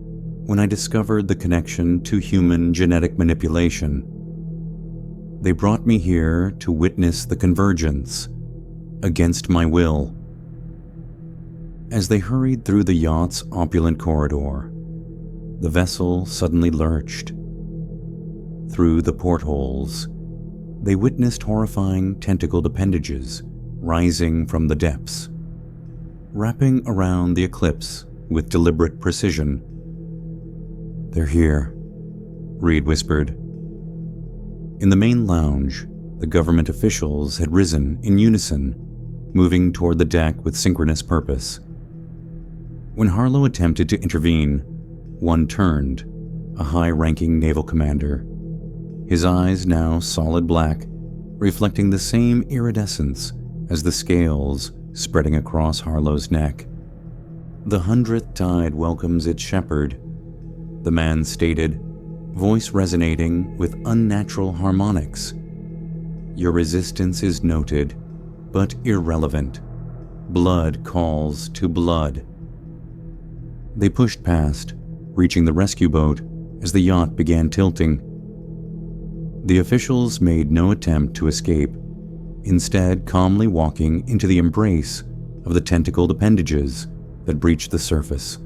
when I discovered the connection to human genetic manipulation. They brought me here to witness the convergence, against my will." As they hurried through the yacht's opulent corridor, the vessel suddenly lurched. Through the portholes, they witnessed horrifying tentacled appendages rising from the depths. wrapping around the eclipse with deliberate precision. "They're here," Reid whispered. In the main lounge, the government officials had risen in unison, moving toward the deck with synchronous purpose. When Harlow attempted to intervene, one turned, a high-ranking naval commander, his eyes now solid black, reflecting the same iridescence as the scales spreading across Harlow's neck. "The 100th tide welcomes its shepherd," the man stated, voice resonating with unnatural harmonics. "Your resistance is noted, but irrelevant. Blood calls to blood." They pushed past, reaching the rescue boat as the yacht began tilting. The officials made no attempt to escape, instead calmly walking into the embrace of the tentacled appendages that breached the surface.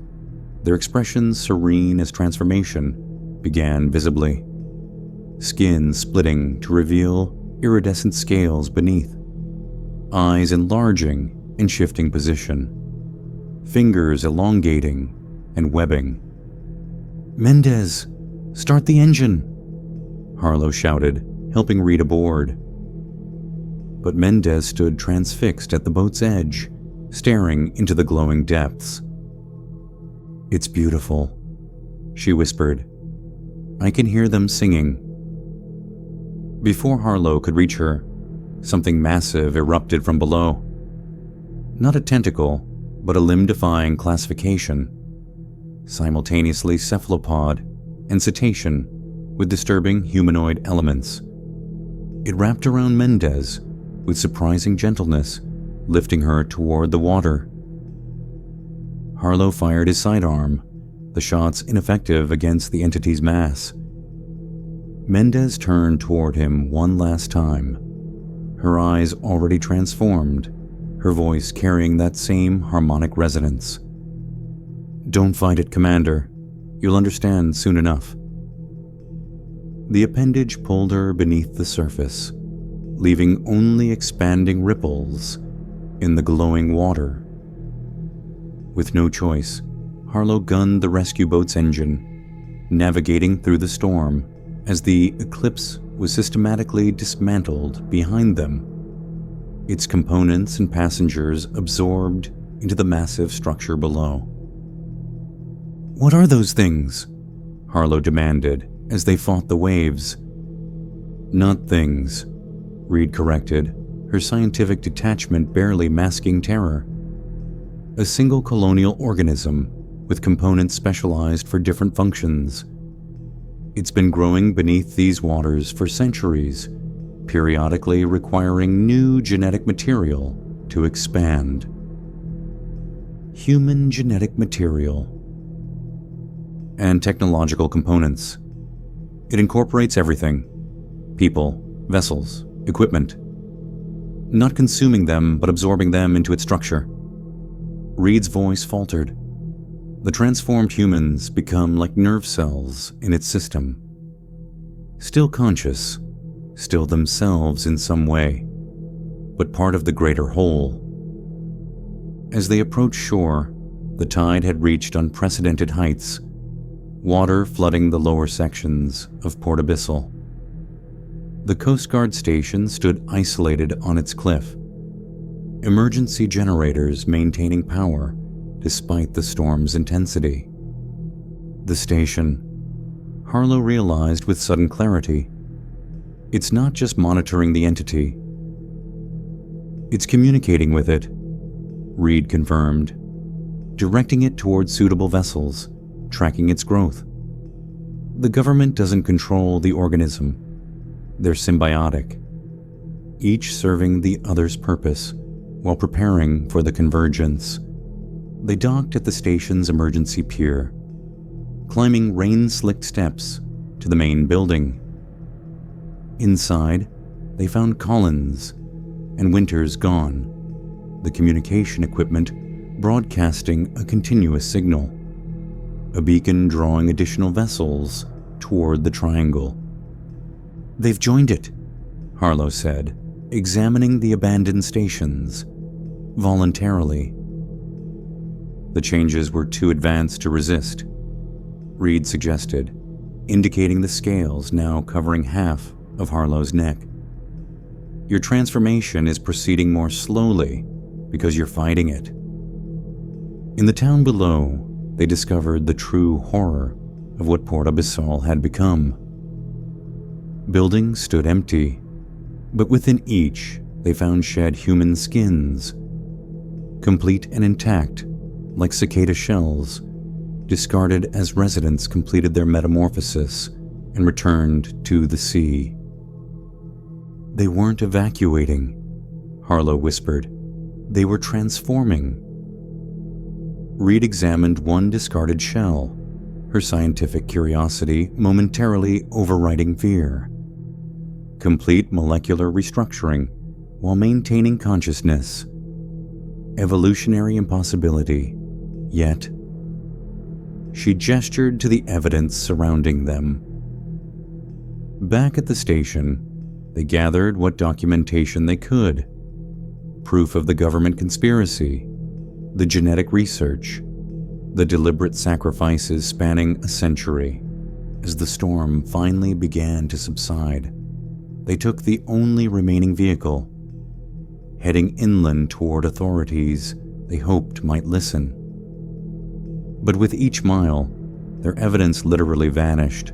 Their expressions serene as transformation began visibly, skin splitting to reveal iridescent scales beneath, eyes enlarging and shifting position, fingers elongating and webbing. "Mendez, start the engine!" Harlow shouted, helping Reid aboard. But Mendez stood transfixed at the boat's edge, staring into the glowing depths. "It's beautiful," she whispered. "I can hear them singing." Before Harlow could reach her, something massive erupted from below. Not a tentacle, but a limb-defying classification, simultaneously cephalopod and cetacean with disturbing humanoid elements. It wrapped around Mendez with surprising gentleness, lifting her toward the water. Harlow fired his sidearm, the shots ineffective against the entity's mass. Mendez turned toward him one last time, her eyes already transformed, her voice carrying that same harmonic resonance. "Don't fight it, Commander. You'll understand soon enough." The appendage pulled her beneath the surface, leaving only expanding ripples in the glowing water. With no choice, Harlow gunned the rescue boat's engine, navigating through the storm as the Eclipse was systematically dismantled behind them, its components and passengers absorbed into the massive structure below. "What are those things?" Harlow demanded as they fought the waves. "Not things," Reid corrected, her scientific detachment barely masking terror. "A single colonial organism with components specialized for different functions. It's been growing beneath these waters for centuries, periodically requiring new genetic material to expand." Human genetic material. And technological components. It incorporates everything: people, vessels, equipment. Not consuming them, but absorbing them into its structure. Reid's voice faltered. The transformed humans become like nerve cells in its system. Still conscious, still themselves in some way, but part of the greater whole. As they approached shore, the tide had reached unprecedented heights, water flooding the lower sections of Port Abyssal. The Coast Guard station stood isolated on its cliff, emergency generators maintaining power despite the storm's intensity. The station, Harlow realized with sudden clarity. It's not just monitoring the entity. It's communicating with it, Reid confirmed, directing it towards suitable vessels, tracking its growth. The government doesn't control the organism. They're symbiotic, each serving the other's purpose while preparing for the convergence. They docked at the station's emergency pier, climbing rain-slicked steps to the main building. Inside, they found Collins and Winters gone, the communication equipment broadcasting a continuous signal, a beacon drawing additional vessels toward the triangle. "They've joined it," Harlow said, examining the abandoned stations. "Voluntarily. The changes were too advanced to resist, Reid suggested, indicating the scales now covering half of Harlow's neck. Your transformation is proceeding more slowly because you're fighting it. In the town below, they discovered the true horror of what Port Abyssal had become. Buildings stood empty, but within each they found shed human skins, complete and intact, like cicada shells, discarded as residents completed their metamorphosis and returned to the sea. They weren't evacuating, Harlow whispered. They were transforming. Reid examined one discarded shell, her scientific curiosity momentarily overriding fear. Complete molecular restructuring while maintaining consciousness. Evolutionary impossibility, yet. She gestured to the evidence surrounding them. Back at the station, they gathered what documentation they could. Proof of the government conspiracy, the genetic research, the deliberate sacrifices spanning a century. As the storm finally began to subside, they took the only remaining vehicle, heading inland toward authorities they hoped might listen. But with each mile, their evidence literally vanished.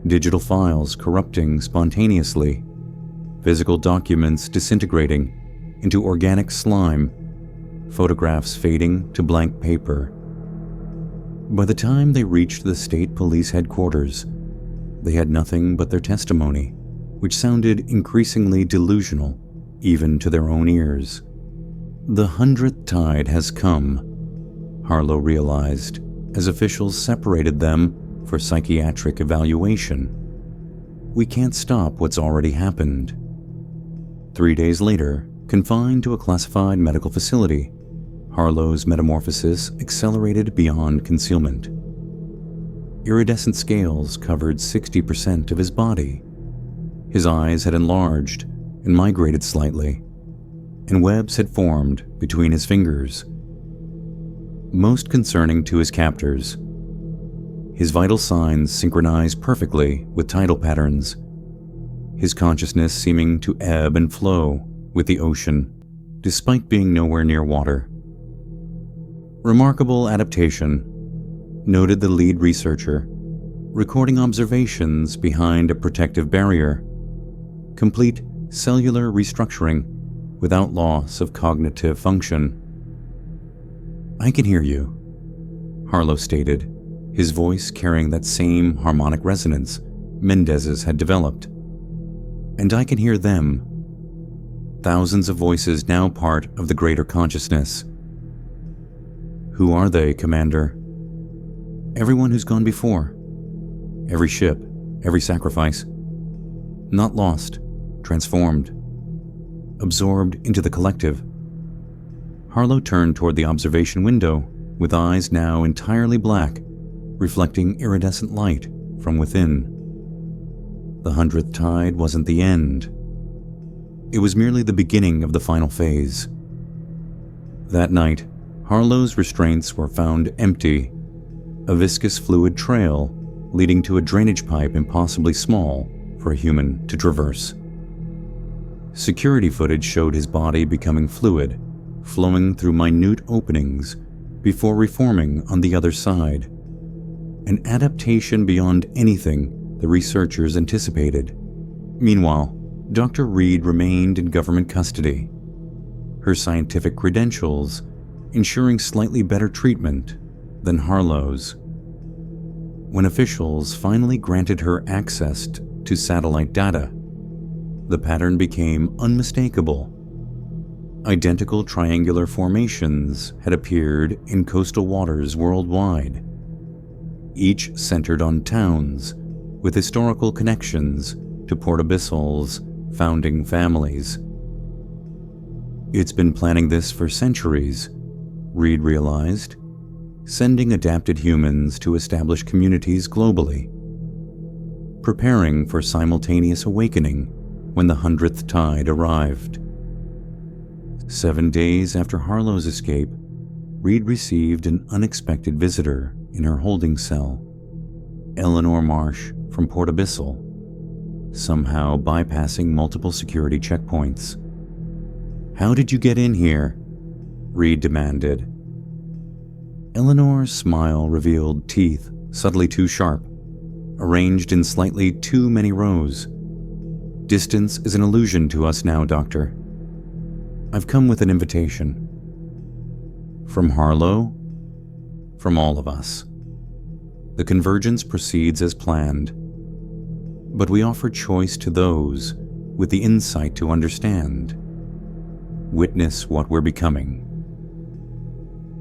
Digital files corrupting spontaneously, physical documents disintegrating into organic slime, photographs fading to blank paper. By the time they reached the state police headquarters, they had nothing but their testimony, which sounded increasingly delusional even to their own ears. The 100th tide has come, Harlow realized, as officials separated them for psychiatric evaluation. We can't stop what's already happened. 3 days later, confined to a classified medical facility, Harlow's metamorphosis accelerated beyond concealment. Iridescent scales covered 60% of his body. His eyes had enlarged and migrated slightly, and webs had formed between his fingers. Most concerning to his captors, his vital signs synchronized perfectly with tidal patterns, his consciousness seeming to ebb and flow with the ocean, despite being nowhere near water. Remarkable adaptation, noted the lead researcher, recording observations behind a protective barrier. Complete cellular restructuring without loss of cognitive function. I can hear you, Harlow stated, his voice carrying that same harmonic resonance Mendez's had developed. And I can hear them. Thousands of voices now part of the greater consciousness. Who are they, Commander? Everyone who's gone before. Every ship, every sacrifice. Not lost, transformed, absorbed into the collective. Harlow turned toward the observation window, with eyes now entirely black, reflecting iridescent light from within. The 100th tide wasn't the end. It was merely the beginning of the final phase. That night, Harlow's restraints were found empty, a viscous fluid trail leading to a drainage pipe impossibly small for a human to traverse. Security footage showed his body becoming fluid, flowing through minute openings before reforming on the other side. An adaptation beyond anything the researchers anticipated. Meanwhile, Dr. Reid remained in government custody, her scientific credentials ensuring slightly better treatment than Harlow's. When officials finally granted her access to satellite data, the pattern became unmistakable. Identical triangular formations had appeared in coastal waters worldwide, each centered on towns with historical connections to Port Abyssal's founding families. It's been planning this for centuries, Reid realized, sending adapted humans to establish communities globally, preparing for simultaneous awakening when the 100th tide arrived. 7 days after Harlow's escape, Reid received an unexpected visitor in her holding cell, Eleanor Marsh from Port Abyssal, somehow bypassing multiple security checkpoints. "How did you get in here?" Reid demanded. Eleanor's smile revealed teeth subtly too sharp, arranged in slightly too many rows. "Distance is an illusion to us now, Doctor. I've come with an invitation." "From Harlow?" "From all of us. The convergence proceeds as planned, but we offer choice to those with the insight to understand. Witness what we're becoming."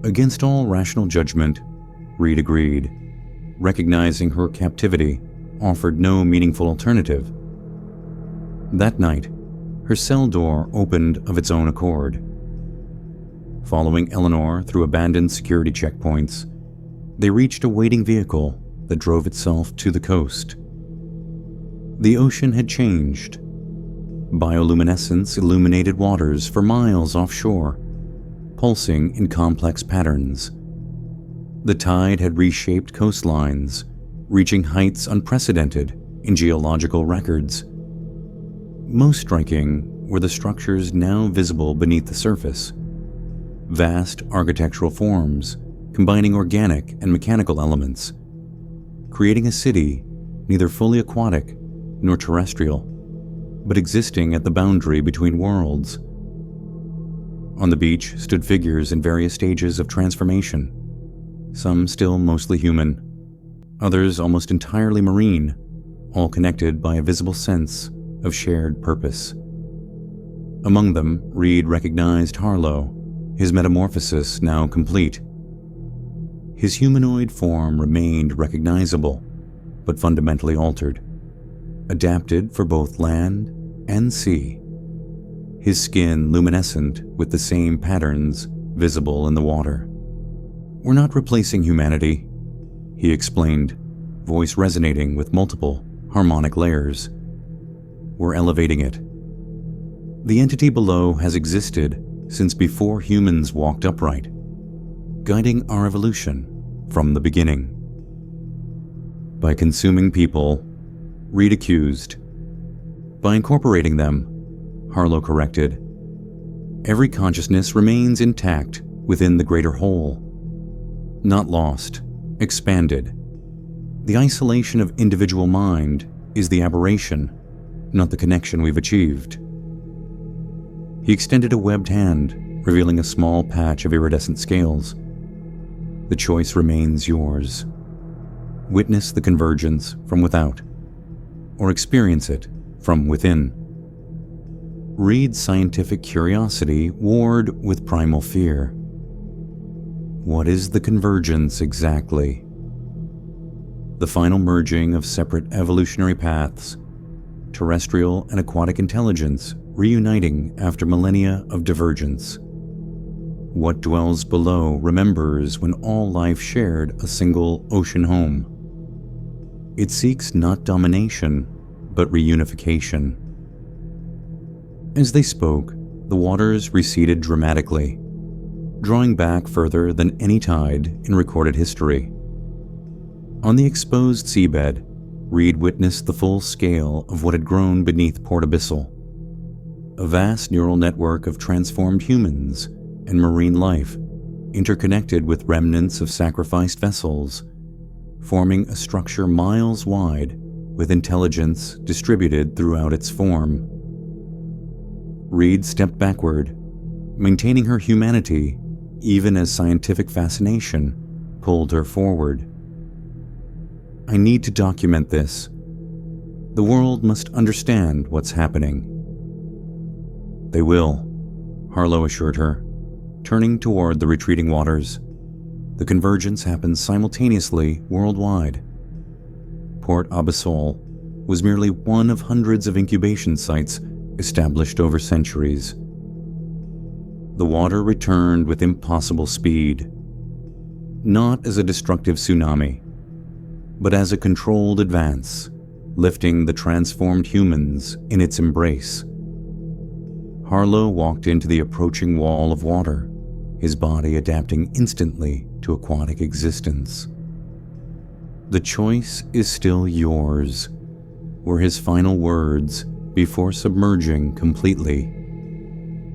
Against all rational judgment, Reid agreed, recognizing her captivity offered no meaningful alternative. That night, her cell door opened of its own accord. Following Eleanor through abandoned security checkpoints, they reached a waiting vehicle that drove itself to the coast. The ocean had changed. Bioluminescence illuminated waters for miles offshore, pulsing in complex patterns. The tide had reshaped coastlines, reaching heights unprecedented in geological records. Most striking were the structures now visible beneath the surface. Vast architectural forms, combining organic and mechanical elements, creating a city neither fully aquatic nor terrestrial, but existing at the boundary between worlds. On the beach stood figures in various stages of transformation, some still mostly human, others almost entirely marine, all connected by a visible sense of shared purpose. Among them, Reid recognized Harlow, his metamorphosis now complete. His humanoid form remained recognizable, but fundamentally altered, adapted for both land and sea. His skin luminescent with the same patterns visible in the water. "We're not replacing humanity," he explained, voice resonating with multiple harmonic layers. "We're elevating it. The entity below has existed since before humans walked upright, guiding our evolution from the beginning." By consuming people, Reid accused. By incorporating them, Harlow corrected. Every consciousness remains intact within the greater whole. Not lost, expanded. The isolation of individual mind is the aberration, not the connection we've achieved. He extended a webbed hand, revealing a small patch of iridescent scales. "The choice remains yours. Witness the convergence from without, or experience it from within." Reid's scientific curiosity warred with primal fear. What is the convergence exactly? The final merging of separate evolutionary paths, terrestrial and aquatic intelligence reuniting after millennia of divergence. What dwells below remembers when all life shared a single ocean home. It seeks not domination, but reunification. As they spoke, the waters receded dramatically, drawing back further than any tide in recorded history. On the exposed seabed, Reid witnessed the full scale of what had grown beneath Port Abyssal. A vast neural network of transformed humans and marine life, interconnected with remnants of sacrificed vessels, forming a structure miles wide with intelligence distributed throughout its form. Reid stepped backward, maintaining her humanity even as scientific fascination pulled her forward. "I need to document this. The world must understand what's happening." "They will," Harlow assured her, turning toward the retreating waters. The convergence happened simultaneously worldwide. Port Abyssal was merely one of hundreds of incubation sites established over centuries. The water returned with impossible speed, not as a destructive tsunami, but as a controlled advance, lifting the transformed humans in its embrace. Harlow walked into the approaching wall of water, his body adapting instantly to aquatic existence. "The choice is still yours," were his final words before submerging completely.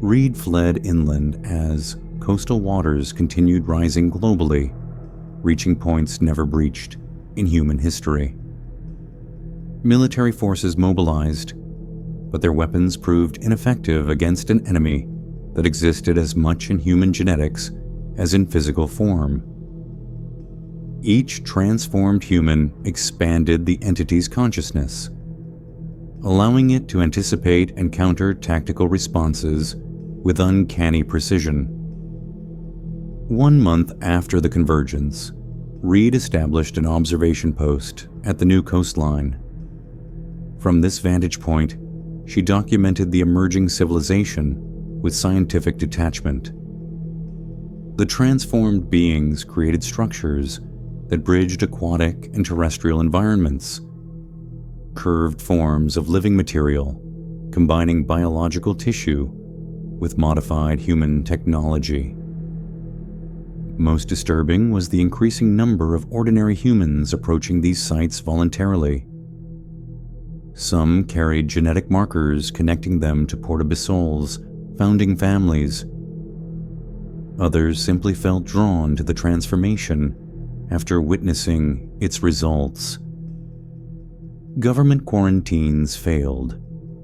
Reid fled inland as coastal waters continued rising globally, reaching points never breached in human history. Military forces mobilized, but their weapons proved ineffective against an enemy that existed as much in human genetics as in physical form. Each transformed human expanded the entity's consciousness, allowing it to anticipate and counter tactical responses with uncanny precision. 1 month after the convergence, Reid established an observation post at the new coastline. From this vantage point, she documented the emerging civilization with scientific detachment. The transformed beings created structures that bridged aquatic and terrestrial environments, curved forms of living material, combining biological tissue with modified human technology. Most disturbing was the increasing number of ordinary humans approaching these sites voluntarily. Some carried genetic markers connecting them to Port Abyssal's founding families. Others simply felt drawn to the transformation after witnessing its results. Government quarantines failed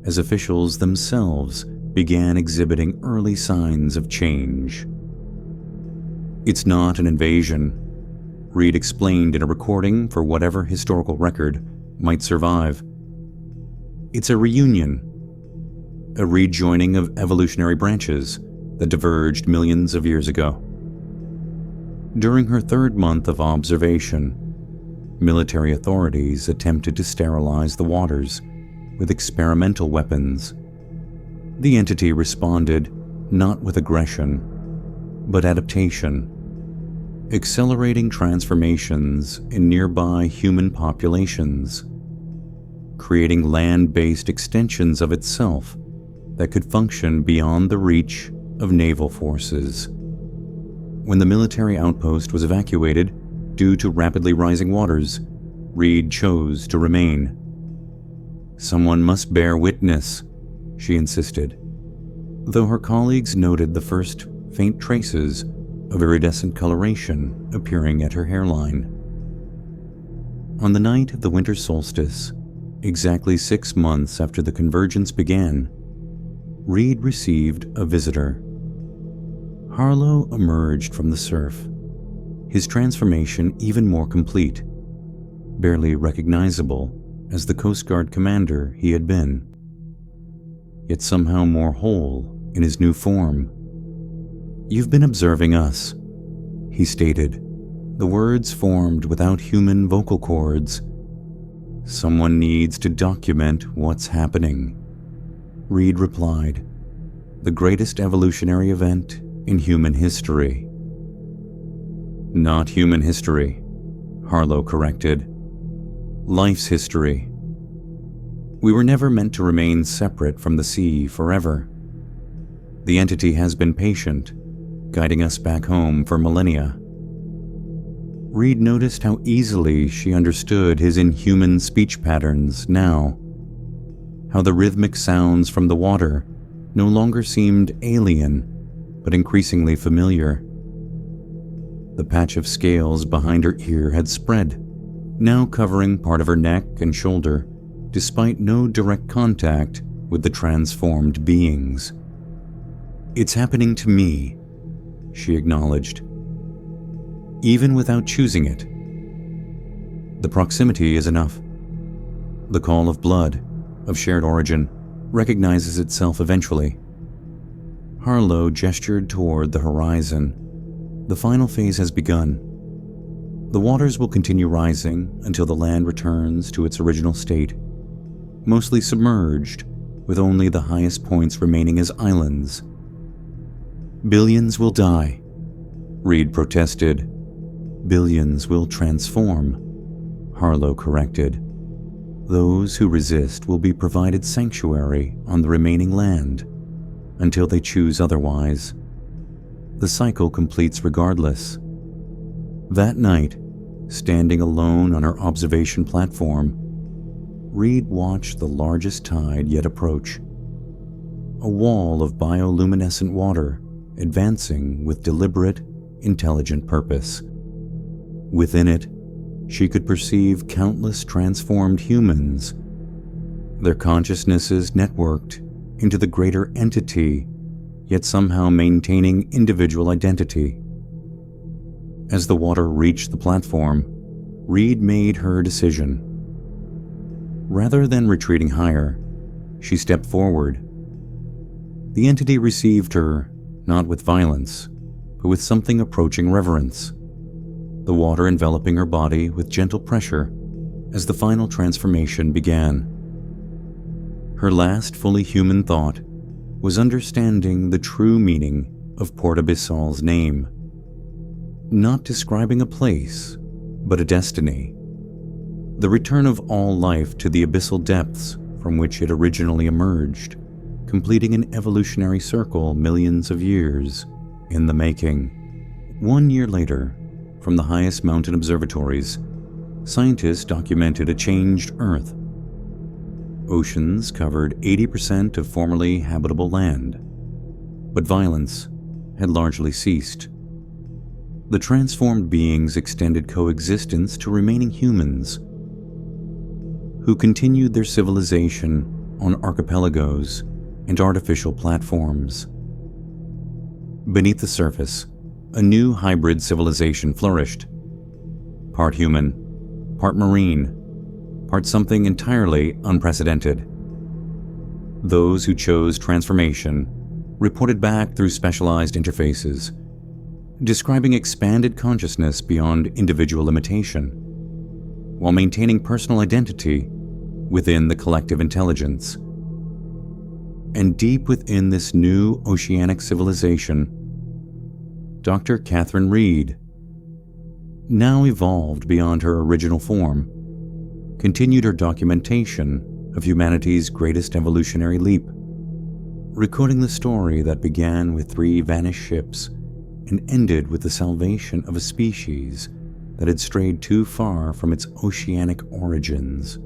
as officials themselves began exhibiting early signs of change. "It's not an invasion," Reid explained in a recording for whatever historical record might survive. "It's a reunion, a rejoining of evolutionary branches that diverged millions of years ago." During her 3rd month of observation, military authorities attempted to sterilize the waters with experimental weapons. The entity responded not with aggression, but adaptation, accelerating transformations in nearby human populations, creating land-based extensions of itself that could function beyond the reach of naval forces. When the military outpost was evacuated due to rapidly rising waters, Reid chose to remain. "Someone must bear witness," she insisted, though her colleagues noted the first faint traces of iridescent coloration appearing at her hairline. On the night of the winter solstice, exactly 6 months after the convergence began, Reid received a visitor. Harlow emerged from the surf, his transformation even more complete, barely recognizable as the Coast Guard commander he had been, yet somehow more whole in his new form. "You've been observing us," he stated, the words formed without human vocal cords. "Someone needs to document what's happening," Reid replied. "The greatest evolutionary event in human history." "Not human history," Harlow corrected. "Life's history. We were never meant to remain separate from the sea forever. The entity has been patient, guiding us back home for millennia." Reid noticed how easily she understood his inhuman speech patterns now, how the rhythmic sounds from the water no longer seemed alien, but increasingly familiar. The patch of scales behind her ear had spread, now covering part of her neck and shoulder, despite no direct contact with the transformed beings. "It's happening to me," she acknowledged, "even without choosing it. The proximity is enough. The call of blood, of shared origin, recognizes itself eventually." Harlow gestured toward the horizon. "The final phase has begun. The waters will continue rising until the land returns to its original state, mostly submerged, with only the highest points remaining as islands." "Billions will die," Reid protested. "Billions will transform," Harlow corrected. "Those who resist will be provided sanctuary on the remaining land until they choose otherwise. the cycle completes regardless. That night, standing alone on her observation platform, Reid watched the largest tide yet approach. A wall of bioluminescent water advancing with deliberate, intelligent purpose. Within it, she could perceive countless transformed humans, their consciousnesses networked into the greater entity, yet somehow maintaining individual identity. As the water reached the platform, Reid made her decision. Rather than retreating higher, she stepped forward. The entity received her, not with violence, but with something approaching reverence, the water enveloping her body with gentle pressure as the final transformation began. Her last fully human thought was understanding the true meaning of Port Abyssal's name, not describing a place, but a destiny. The return of all life to the abyssal depths from which it originally emerged, completing an evolutionary circle millions of years in the making. 1 year later, from the highest mountain observatories, scientists documented a changed Earth. Oceans covered 80% of formerly habitable land, but violence had largely ceased. The transformed beings extended coexistence to remaining humans, who continued their civilization on archipelagos and artificial platforms. Beneath the surface, a new hybrid civilization flourished. Part human, part marine, part something entirely unprecedented. Those who chose transformation reported back through specialized interfaces, describing expanded consciousness beyond individual limitation, while maintaining personal identity within the collective intelligence. And deep within this new oceanic civilization, Dr. Katherine Reid, now evolved beyond her original form, continued her documentation of humanity's greatest evolutionary leap, recording the story that began with 3 vanished ships and ended with the salvation of a species that had strayed too far from its oceanic origins.